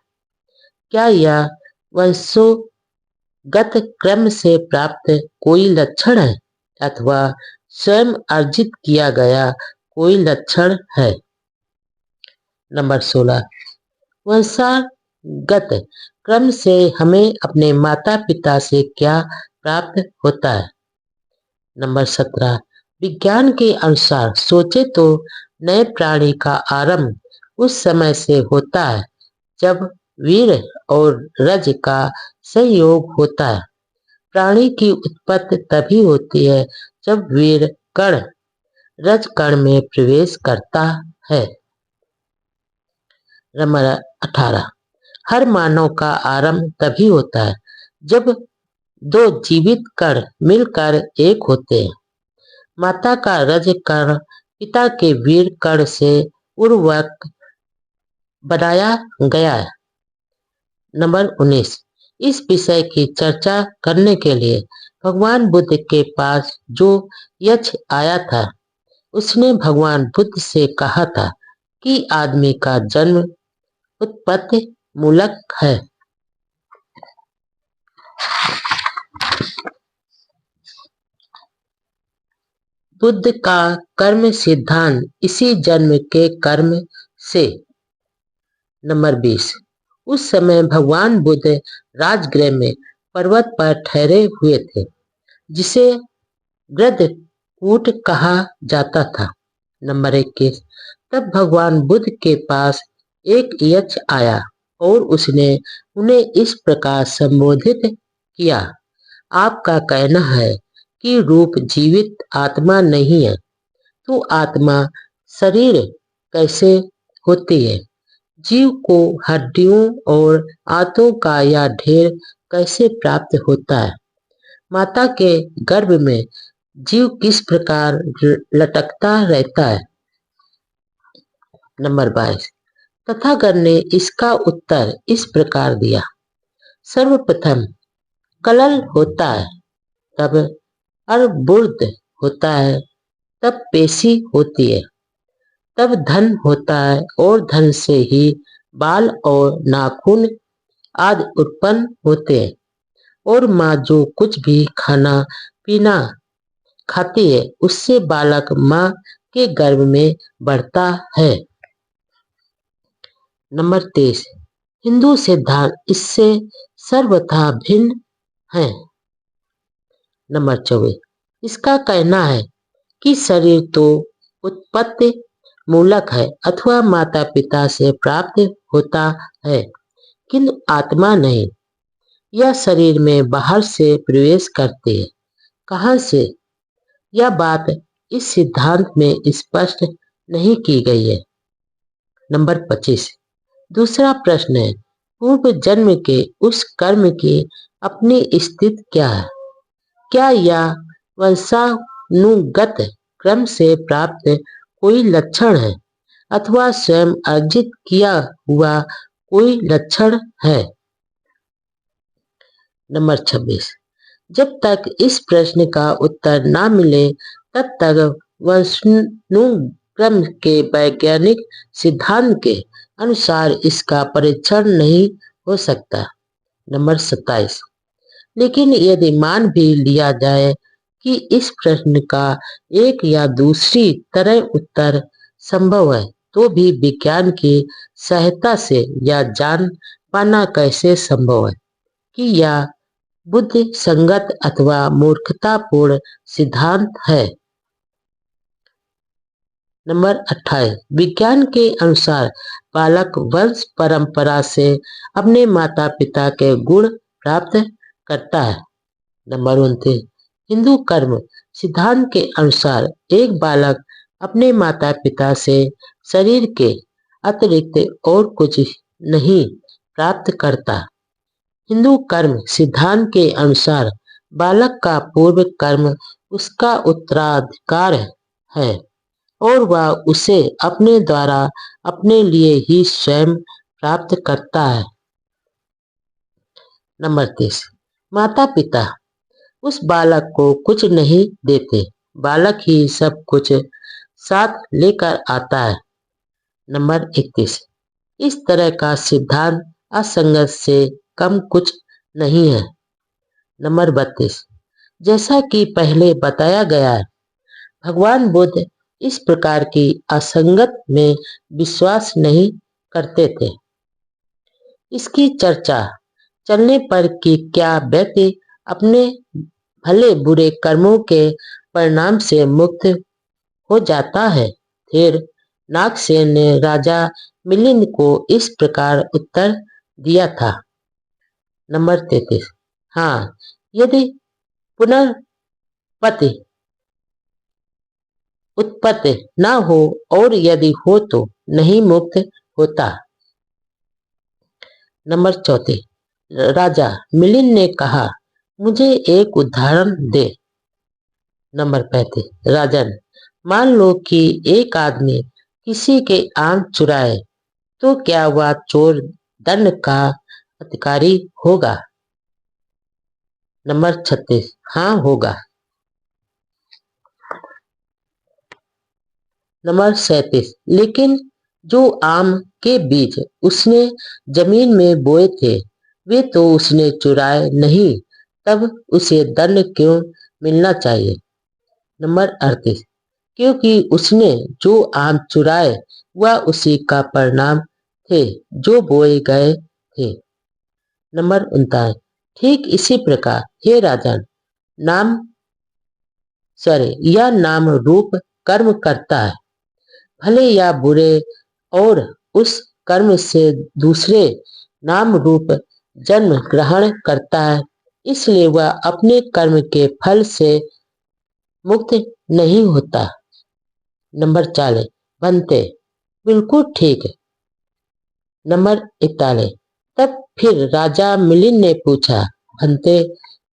क्या यह वंशोगत क्रम से प्राप्त कोई लक्षण है अथवा स्वयं अर्जित किया गया कोई लक्षण है? नंबर 16, वंशागत क्रम से हमें अपने माता पिता से क्या प्राप्त होता है? नंबर 17, विज्ञान के अनुसार सोचे तो नए प्राणी का आरंभ उस समय से होता है जब वीर और रज का संयोग होता है। प्राणी की उत्पत्ति तभी होती है जब वीर कण रज कण में प्रवेश करता है। नंबर 18, हर मानव का आरंभ तभी होता है जब दो जीवित कण मिलकर एक होते हैं। माता का रज कण पिता के वीर कण से उर्वरक बनाया गया है। नंबर 19, इस विषय की चर्चा करने के लिए भगवान बुद्ध के पास जो यक्ष आया था उसने भगवान बुद्ध से कहा था कि आदमी का जन्म उत्पत्ति मूलक है। बुद्ध का कर्म सिद्धांत इसी जन्म के कर्म से। नंबर 20, उस समय भगवान बुद्ध राजगृह में पर्वत पर ठहरे हुए थे जिसे गृद्धकूट कहा जाता था। नंबर 21, तब भगवान बुद्ध के पास एक यक्ष आया और उसने उन्हें इस प्रकार संबोधित किया, आपका कहना है कि रूप जीवित आत्मा नहीं है, तो आत्मा शरीर कैसे होती है? जीव को हड्डियों और आंतों का यह ढेर कैसे प्राप्त होता है? माता के गर्भ में जीव किस प्रकार लटकता रहता है? नंबर 22, तथागत ने इसका उत्तर इस प्रकार दिया, सर्वप्रथम कलल होता है, तब अर्बुद होता है, तब पेशी होती है, तब धन होता है और धन से ही बाल और नाखून आदि उत्पन्न होते हैं और माँ जो कुछ भी खाना पीना खाती है उससे बालक माँ के गर्भ में बढ़ता है। नंबर 23, हिंदू सिद्धांत इससे सर्वथा भिन्न है। नंबर 24, इसका कहना है कि शरीर तो उत्पत्ति मूलक है अथवा माता पिता से प्राप्त होता है, किंतु आत्मा नहीं। यह शरीर में बाहर से प्रवेश करती है। कहाँ से? यह बात इस सिद्धांत में स्पष्ट नहीं की गई है। नंबर 25। दूसरा प्रश्न है, पूर्व जन्म के उस कर्म की अपनी स्थिति क्या है? क्या यह वंशानुगत क्रम से प्राप्त कोई लक्षण है अथवा स्वयं अर्जित किया हुआ कोई लक्षण है? नंबर 26। जब तक इस प्रश्न का उत्तर न मिले तब तक वंशानुक्रम के वैज्ञानिक सिद्धांत के अनुसार इसका परीक्षण नहीं हो सकता। नंबर 27। लेकिन यदि मान भी लिया जाए कि इस प्रश्न का एक या दूसरी तरह उत्तर संभव है, तो भी विज्ञान की सहायता से यह जान पाना कैसे संभव है कि यह बुद्धि संगत अथवा मूर्खतापूर्ण सिद्धांत है। नंबर 28। विज्ञान के अनुसार बालक वंश परंपरा से अपने माता पिता के गुण प्राप्त करता है। नंबर 29। हिंदू कर्म सिद्धांत के अनुसार एक बालक अपने माता पिता से शरीर के अतिरिक्त और कुछ नहीं प्राप्त करता। हिंदू कर्म सिद्धांत के अनुसार बालक का पूर्व कर्म उसका उत्तराधिकार है और वह उसे अपने द्वारा अपने लिए ही स्वयं प्राप्त करता है। नंबर 30। माता पिता उस बालक को कुछ नहीं देते, बालक ही सब कुछ साथ लेकर आता है। नंबर 31। इस तरह का सिद्धांत असंगत से कम कुछ नहीं है। नंबर 32। जैसा कि पहले बताया गया है, भगवान बुद्ध इस प्रकार की असंगत में विश्वास नहीं करते थे। इसकी चर्चा चलने पर कि क्या व्यक्ति अपने भले बुरे कर्मों के परिणाम से मुक्त हो जाता है। फिर नागसेन ने राजा मिलिंद को इस प्रकार उत्तर दिया था। नंबर 33। हाँ, यदि पुनर्पति उत्पत्ति न हो और यदि हो तो नहीं मुक्त होता। नंबर 34। राजा मिलिंद ने कहा, मुझे एक उदाहरण दे। नंबर 35। राजन, मान लो कि एक आदमी किसी के आम चुराए तो क्या वह चोर दंड का अधिकारी होगा? नंबर 36। हाँ, होगा। नंबर 37। लेकिन जो आम के बीज उसने जमीन में बोए थे वे तो उसने चुराए नहीं, तब उसे दंड क्यों मिलना चाहिए? नंबर 38। क्योंकि उसने जो आम चुराए वह उसी का परिणाम थे जो बोए गए थे। नंबर 39। ठीक इसी प्रकार हे राजन, नाम यह नाम रूप कर्म करता है, भले या बुरे, और उस कर्म से दूसरे नाम रूप जन्म ग्रहण करता है, इसलिए वह अपने कर्म के फल से मुक्त नहीं होता। नंबर 40। बनते बिल्कुल ठीक। नंबर 41। तब फिर राजा मिलिंद ने पूछा, बनते,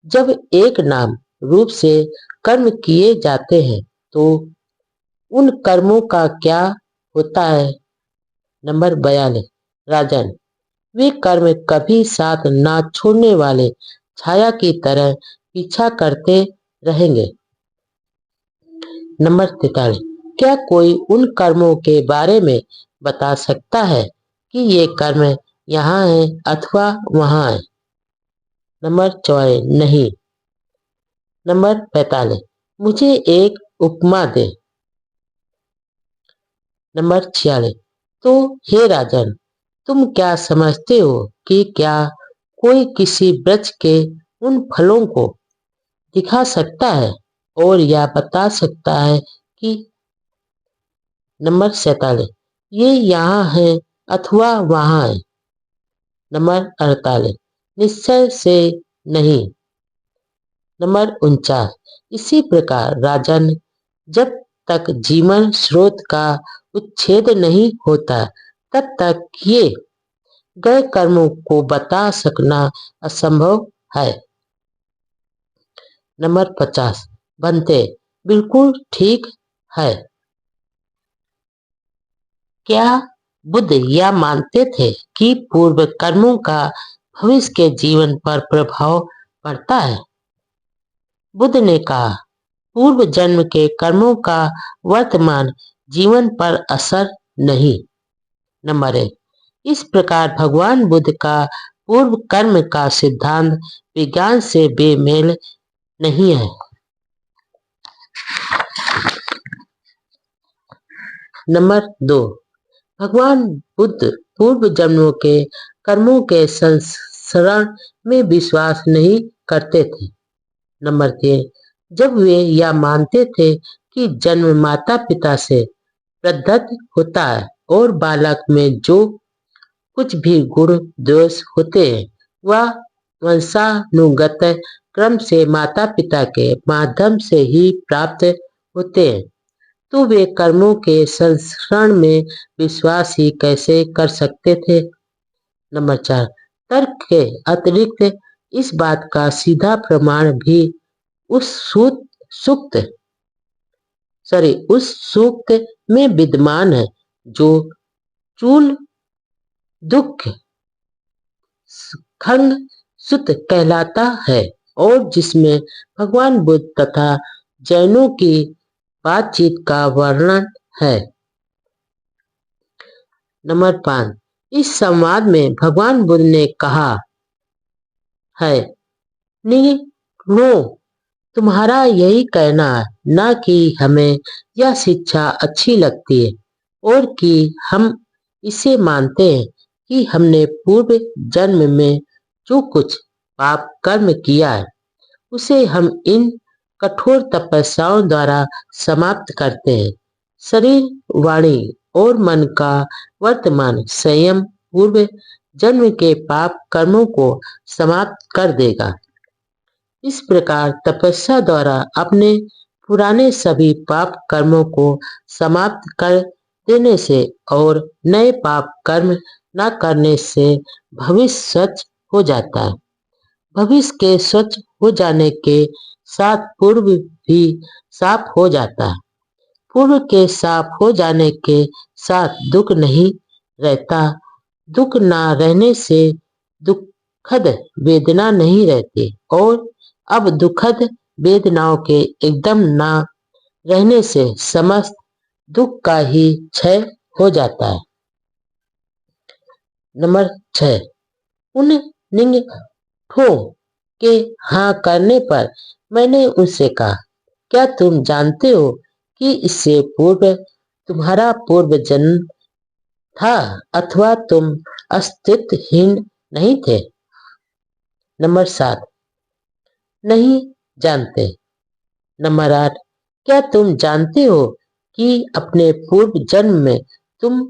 जब एक नाम रूप से कर्म किए जाते हैं तो उन कर्मों का क्या होता है? नंबर 42। राजन, वे कर्म कभी साथ ना छोड़ने वाले छाया की तरह पीछा करते रहेंगे। नंबर 43। क्या कोई उन कर्मों के बारे में बता सकता है कि ये कर्म यहाँ है अथवा वहाँ है? नंबर 44। नहीं। नंबर 45। मुझे एक उपमा दे। नंबर 46। तो हे राजन, तुम क्या समझते हो कि क्या कोई किसी वृक्ष के उन फलों को दिखा सकता है और यह बता सकता है कि नंबर 47, ये यहाँ है अथवा वहाँ है। नंबर 48, निश्चय से नहीं। नंबर 49, इसी प्रकार राजन, जब तक जीवन स्रोत का उच्छेद नहीं होता तब तक किए गए कर्मों को बता सकना असंभव है। नंबर 50, बनते, बिल्कुल ठीक है। क्या बुद्ध यह मानते थे कि पूर्व कर्मों का भविष्य के जीवन पर प्रभाव पड़ता है? बुद्ध ने कहा, पूर्व जन्म के कर्मों का वर्तमान जीवन पर असर नहीं। नंबर 1, इस प्रकार भगवान बुद्ध का पूर्व कर्म का सिद्धांत विज्ञान से बेमेल नहीं है। नंबर 2, भगवान बुद्ध पूर्व जन्मों के कर्मों के संस्मरण में विश्वास नहीं करते थे। नंबर 3, जब वे यह मानते थे कि जन्म माता पिता से प्रदत्त होता है और बालक में जो कुछ भी गुण दोष होते हैं वह वंशानुगत क्रम से माता पिता के माध्यम से ही प्राप्त होते हैं, तो वे कर्मों के संस्मरण में विश्वास ही कैसे कर सकते थे? नंबर 4, तर्क के अतिरिक्त इस बात का सीधा प्रमाण भी उस सूक्त में विद्यमान है जो चूल दुख खंग सुत कहलाता है और जिसमें भगवान बुद्ध तथा जैनों की बातचीत का वर्णन है। नंबर 5, इस संवाद में भगवान बुद्ध ने कहा है, निगो, तुम्हारा यही कहना है न कि हमें यह शिक्षा अच्छी लगती है और कि हम इसे मानते हैं कि हमने पूर्व जन्म में जो कुछ पाप कर्म किया है उसे हम इन कठोर तपस्याओं द्वारा समाप्त करते हैं। शरीर, वाणी और मन का वर्तमान संयम पूर्व जन्म के पाप कर्मों को समाप्त कर देगा। इस प्रकार तपस्या द्वारा अपने पुराने सभी पाप कर्मों को समाप्त कर देने से और नए पाप कर्म न करने से भविष्य स्वच्छ हो जाता है। भविष्य के स्वच्छ हो जाने के साथ पूर्व भी साफ हो जाता है। पूर्व के साफ हो जाने के साथ दुख नहीं रहता। दुख ना रहने से दुखद वेदना नहीं रहती और अब दुखद वेदनाओं के एकदम ना रहने से समस्त दुख का ही क्षय हो जाता है। नंबर 6, उन निंगथो के हाँ करने पर मैंने उनसे कहा, क्या तुम जानते हो कि इससे पूर्व तुम्हारा पूर्व जन्म था अथवा तुम अस्तित्वहीन नहीं थे? नंबर 7, नहीं जानते। नंबर 8, क्या तुम जानते हो कि अपने पूर्व जन्म में तुम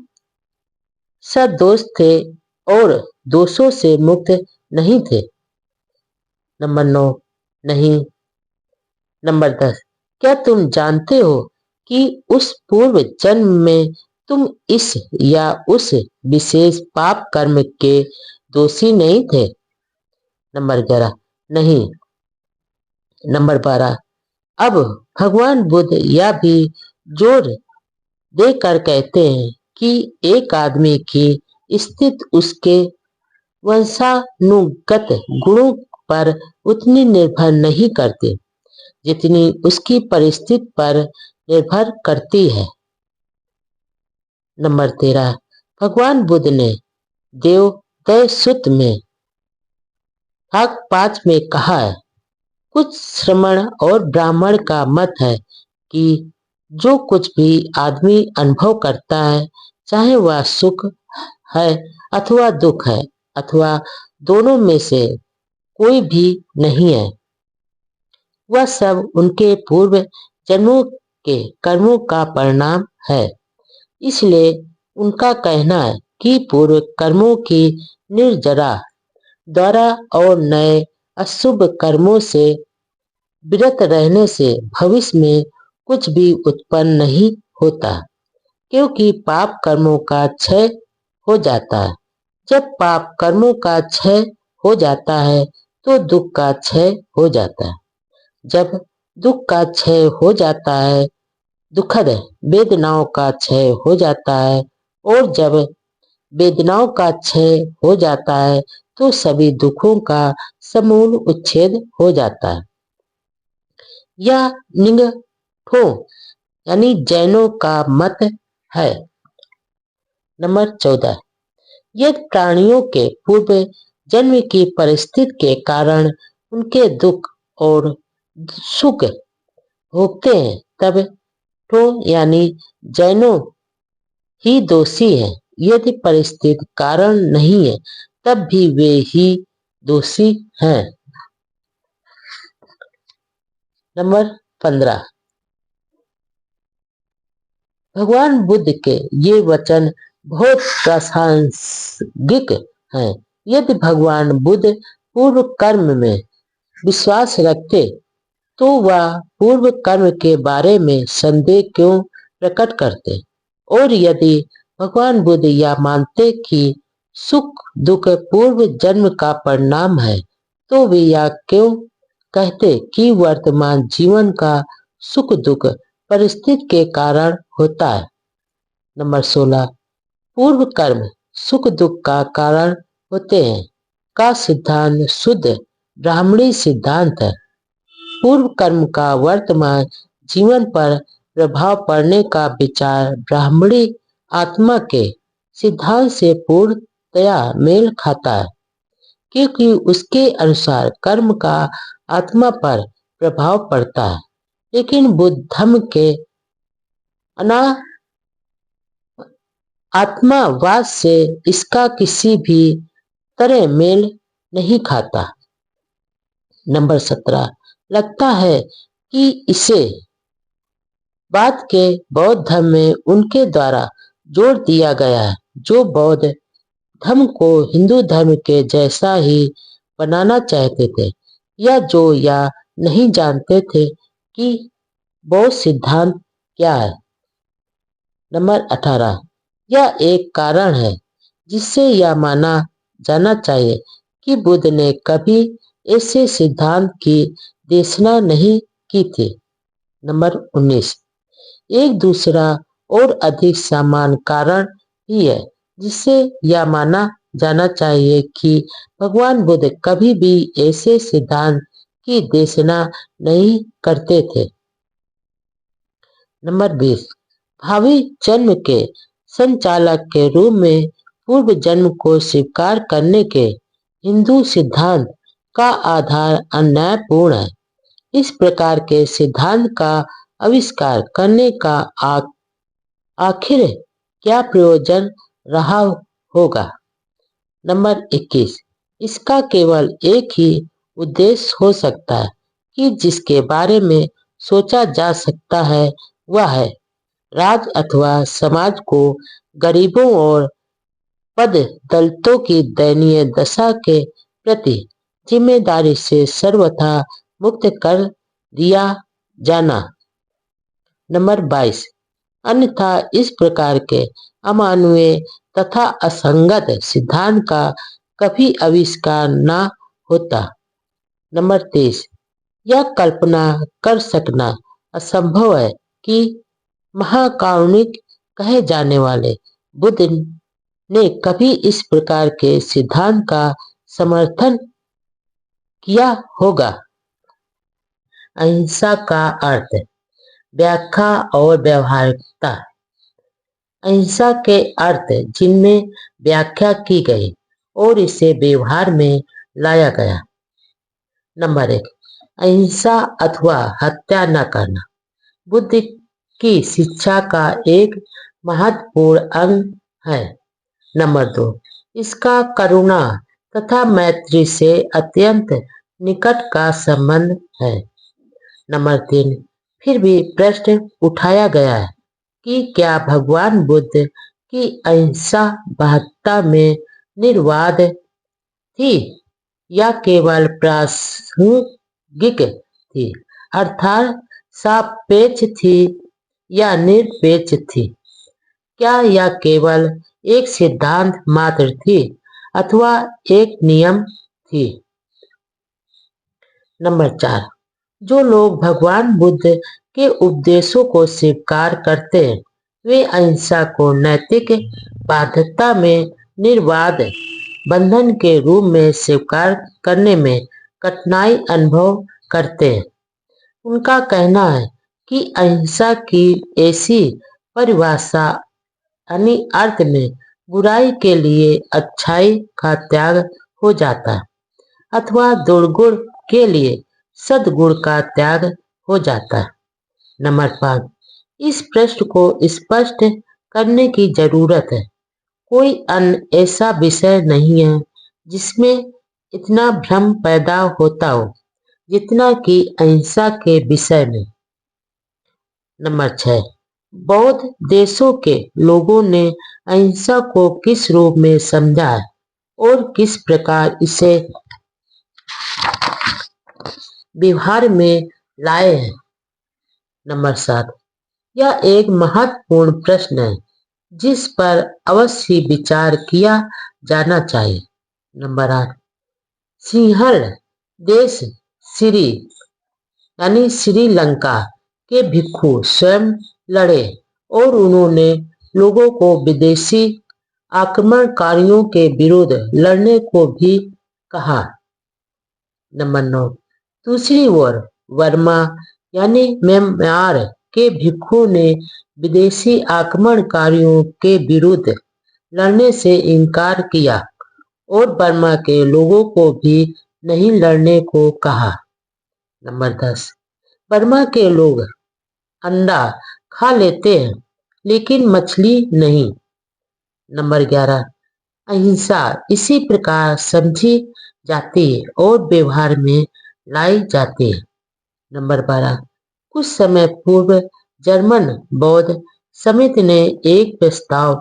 सदोष थे और दोषों से मुक्त नहीं थे? नंबर 9, नहीं। नंबर 10, क्या तुम जानते हो कि उस पूर्व जन्म में तुम इस या उस विशेष पाप कर्म के दोषी नहीं थे? नंबर 11, नहीं। नंबर 12, अब भगवान बुद्ध यह भी जोर देकर कहते हैं कि एक आदमी की स्थिति उसके वंशानुगत गुणों पर उतनी निर्भर नहीं करती जितनी उसकी परिस्थिति पर निर्भर करती है। नंबर 13, भगवान बुद्ध ने देवोदय सूत्र में भाग 5 में कहा है, कुछ श्रमण और ब्राह्मण का मत है कि जो कुछ भी आदमी अनुभव करता है, चाहे वह सुख है अथवा दुख है अथवा दोनों में से कोई भी नहीं है, वह सब उनके पूर्व जन्मों के कर्मों का परिणाम है। इसलिए उनका कहना है कि पूर्व कर्मों की निर्जरा द्वारा और नए अशुभ कर्मों से विरत रहने से भविष्य में कुछ भी उत्पन्न नहीं होता, क्योंकि पाप कर्मों का क्षय हो जाता है। जब पाप कर्मों का क्षय हो जाता है तो दुख का क्षय हो जाता है। जब दुख का क्षय हो जाता है, दुखद वेदनाओं का क्षय हो जाता है, और जब वेदनाओं का क्षय हो जाता है तो सभी दुखों का समूल उच्छेद हो जाता है। यह निंगथो यानी जैनों का मत है। नंबर 14, यदि प्राणियों के पूर्व जन्म की परिस्थिति के कारण उनके दुख और सुख भोगते हैं, तब तो यानी जैनों ही दोषी हैं। यदि परिस्थिति कारण नहीं है तब भी वे ही दोषी हैं। नंबर 15, भगवान बुद्ध के ये वचन बहुत प्रासंगिक हैं। यदि भगवान बुद्ध पूर्व कर्म में विश्वास रखते तो वह पूर्व कर्म के बारे में संदेह क्यों प्रकट करते, और यदि भगवान बुद्ध यह मानते कि सुख दुख पूर्व जन्म का परिणाम है तो वे यह क्यों कहते कि वर्तमान जीवन का सुख दुख परिस्थिति के कारण होता है। नंबर 16, पूर्व कर्म सुख दुख का कारण होते हैं का सिद्धांत शुद्ध ब्राह्मणी सिद्धांत है। पूर्व कर्म का वर्तमान जीवन पर प्रभाव पड़ने का विचार ब्राह्मणी आत्मा के सिद्धांत से पूर्णतया मेल खाता है, क्योंकि उसके अनुसार कर्म का आत्मा पर प्रभाव पड़ता है। लेकिन बुद्ध धर्म के आत्मावाद से इसका किसी भी तरह मेल नहीं खाता। नंबर 17, लगता है कि इसे बात के बौद्ध धर्म में उनके द्वारा जोड़ दिया गया है, जो बौद्ध धर्म को हिंदू धर्म के जैसा ही बनाना चाहते थे, या जो या नहीं जानते थे कि बौद्ध सिद्धांत क्या है। नंबर 18, यह एक कारण है जिससे यह माना जाना चाहिए कि बुद्ध ने कभी ऐसे सिद्धांत की देशना नहीं की थी। नंबर 19, एक दूसरा और अधिक समान कारण भी है जिससे यह माना जाना चाहिए कि भगवान बुद्ध कभी भी ऐसे सिद्धांत की देशना नहीं करते थे। नंबर 20, भावी जन्म के संचालक के रूप में पूर्व जन्म को स्वीकार करने के हिंदू सिद्धांत का आधार अन्यायपूर्ण है। इस प्रकार के सिद्धांत का आविष्कार करने का आखिर क्या प्रयोजन रहा होगा। नंबर 21, इसका केवल एक ही उद्देश्य हो सकता है कि जिसके बारे में सोचा जा सकता है वह है राज अथवा समाज को गरीबों और पद दलितों की दयनीय दशा के प्रति जिम्मेदारी से सर्वथा मुक्त कर दिया जाना। नंबर 22, अन्यथा इस प्रकार के अमानवीय तथा असंगत सिद्धांत का कभी आविष्कार न होता। नंबर 23, यह कल्पना कर सकना असंभव है कि महाकारुणिक कहे जाने वाले बुद्ध ने कभी इस प्रकार के सिद्धांत का समर्थन किया होगा। अहिंसा का अर्थ, व्याख्या और व्यवहारिकता। अहिंसा के अर्थ जिनमें व्याख्या की गई और इसे व्यवहार में लाया गया। नंबर 1, अहिंसा अथवा हत्या न करना बुद्ध की शिक्षा का एक महत्वपूर्ण अंग है। नंबर 2, इसका करुणा तथा मैत्री से अत्यंत निकट का संबंध है। नंबर 3, फिर भी प्रश्न उठाया गया है कि क्या भगवान बुद्ध की अहिंसा महत्ता में निर्वाद थी या केवल प्रासंगिक थी, अर्थात सापेक्ष थी या निरपेक्ष थी? क्या यह केवल एक सिद्धांत मात्र थी अथवा एक नियम थी? नंबर 4, जो लोग भगवान बुद्ध के उपदेशों को स्वीकार करते हैं, वे अहिंसा को नैतिक बाध्यता में निर्बाध बंधन के रूप में स्वीकार करने में कठिनाई अनुभव करते हैं। उनका कहना है कि अहिंसा की ऐसी परिभाषा यानी अर्थ में बुराई के लिए अच्छाई का त्याग हो जाता है अथवा दुर्गुण के लिए सद्गुण का त्याग हो जाता है। नंबर 5, इस प्रश्न को स्पष्ट करने की जरूरत है। कोई अन्य ऐसा विषय नहीं है जिसमें इतना भ्रम पैदा होता हो जितना कि अहिंसा के विषय में। नंबर 6, बौद्ध देशों के लोगों ने अहिंसा को किस रूप में समझा है और किस प्रकार इसे व्यवहार में लाए हैं? नंबर 7, यह एक महत्वपूर्ण प्रश्न है जिस पर अवश्य विचार किया जाना चाहिए। नंबर 8, सिंहल देश श्रीलंका के भिक्षु स्वयं लड़े और उन्होंने लोगों को विदेशी आक्रमणकारियों के विरुद्ध लड़ने को भी कहा। नंबर 9, दूसरी ओर वर्मा म्यांमार के भिक्षु ने विदेशी आक्रमणकारियों के विरुद्ध लड़ने से इनकार किया और बर्मा के लोगों को भी नहीं लड़ने को कहा। नंबर 10, बर्मा के लोग अंडा खा लेते हैं लेकिन मछली नहीं। नंबर 11, अहिंसा इसी प्रकार समझी जाती है और व्यवहार में लाई जाती है। नंबर 12, कुछ समय पूर्व जर्मन बौद्ध समिति ने एक प्रस्ताव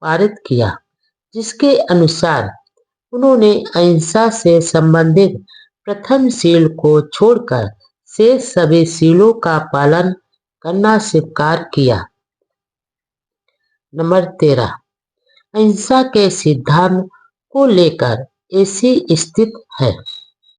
पारित किया जिसके अनुसार उन्होंने अहिंसा से संबंधित प्रथम शील को छोड़कर शेष सभी शीलों का पालन करना स्वीकार किया। नंबर 13, अहिंसा के सिद्धांत को लेकर ऐसी स्थिति है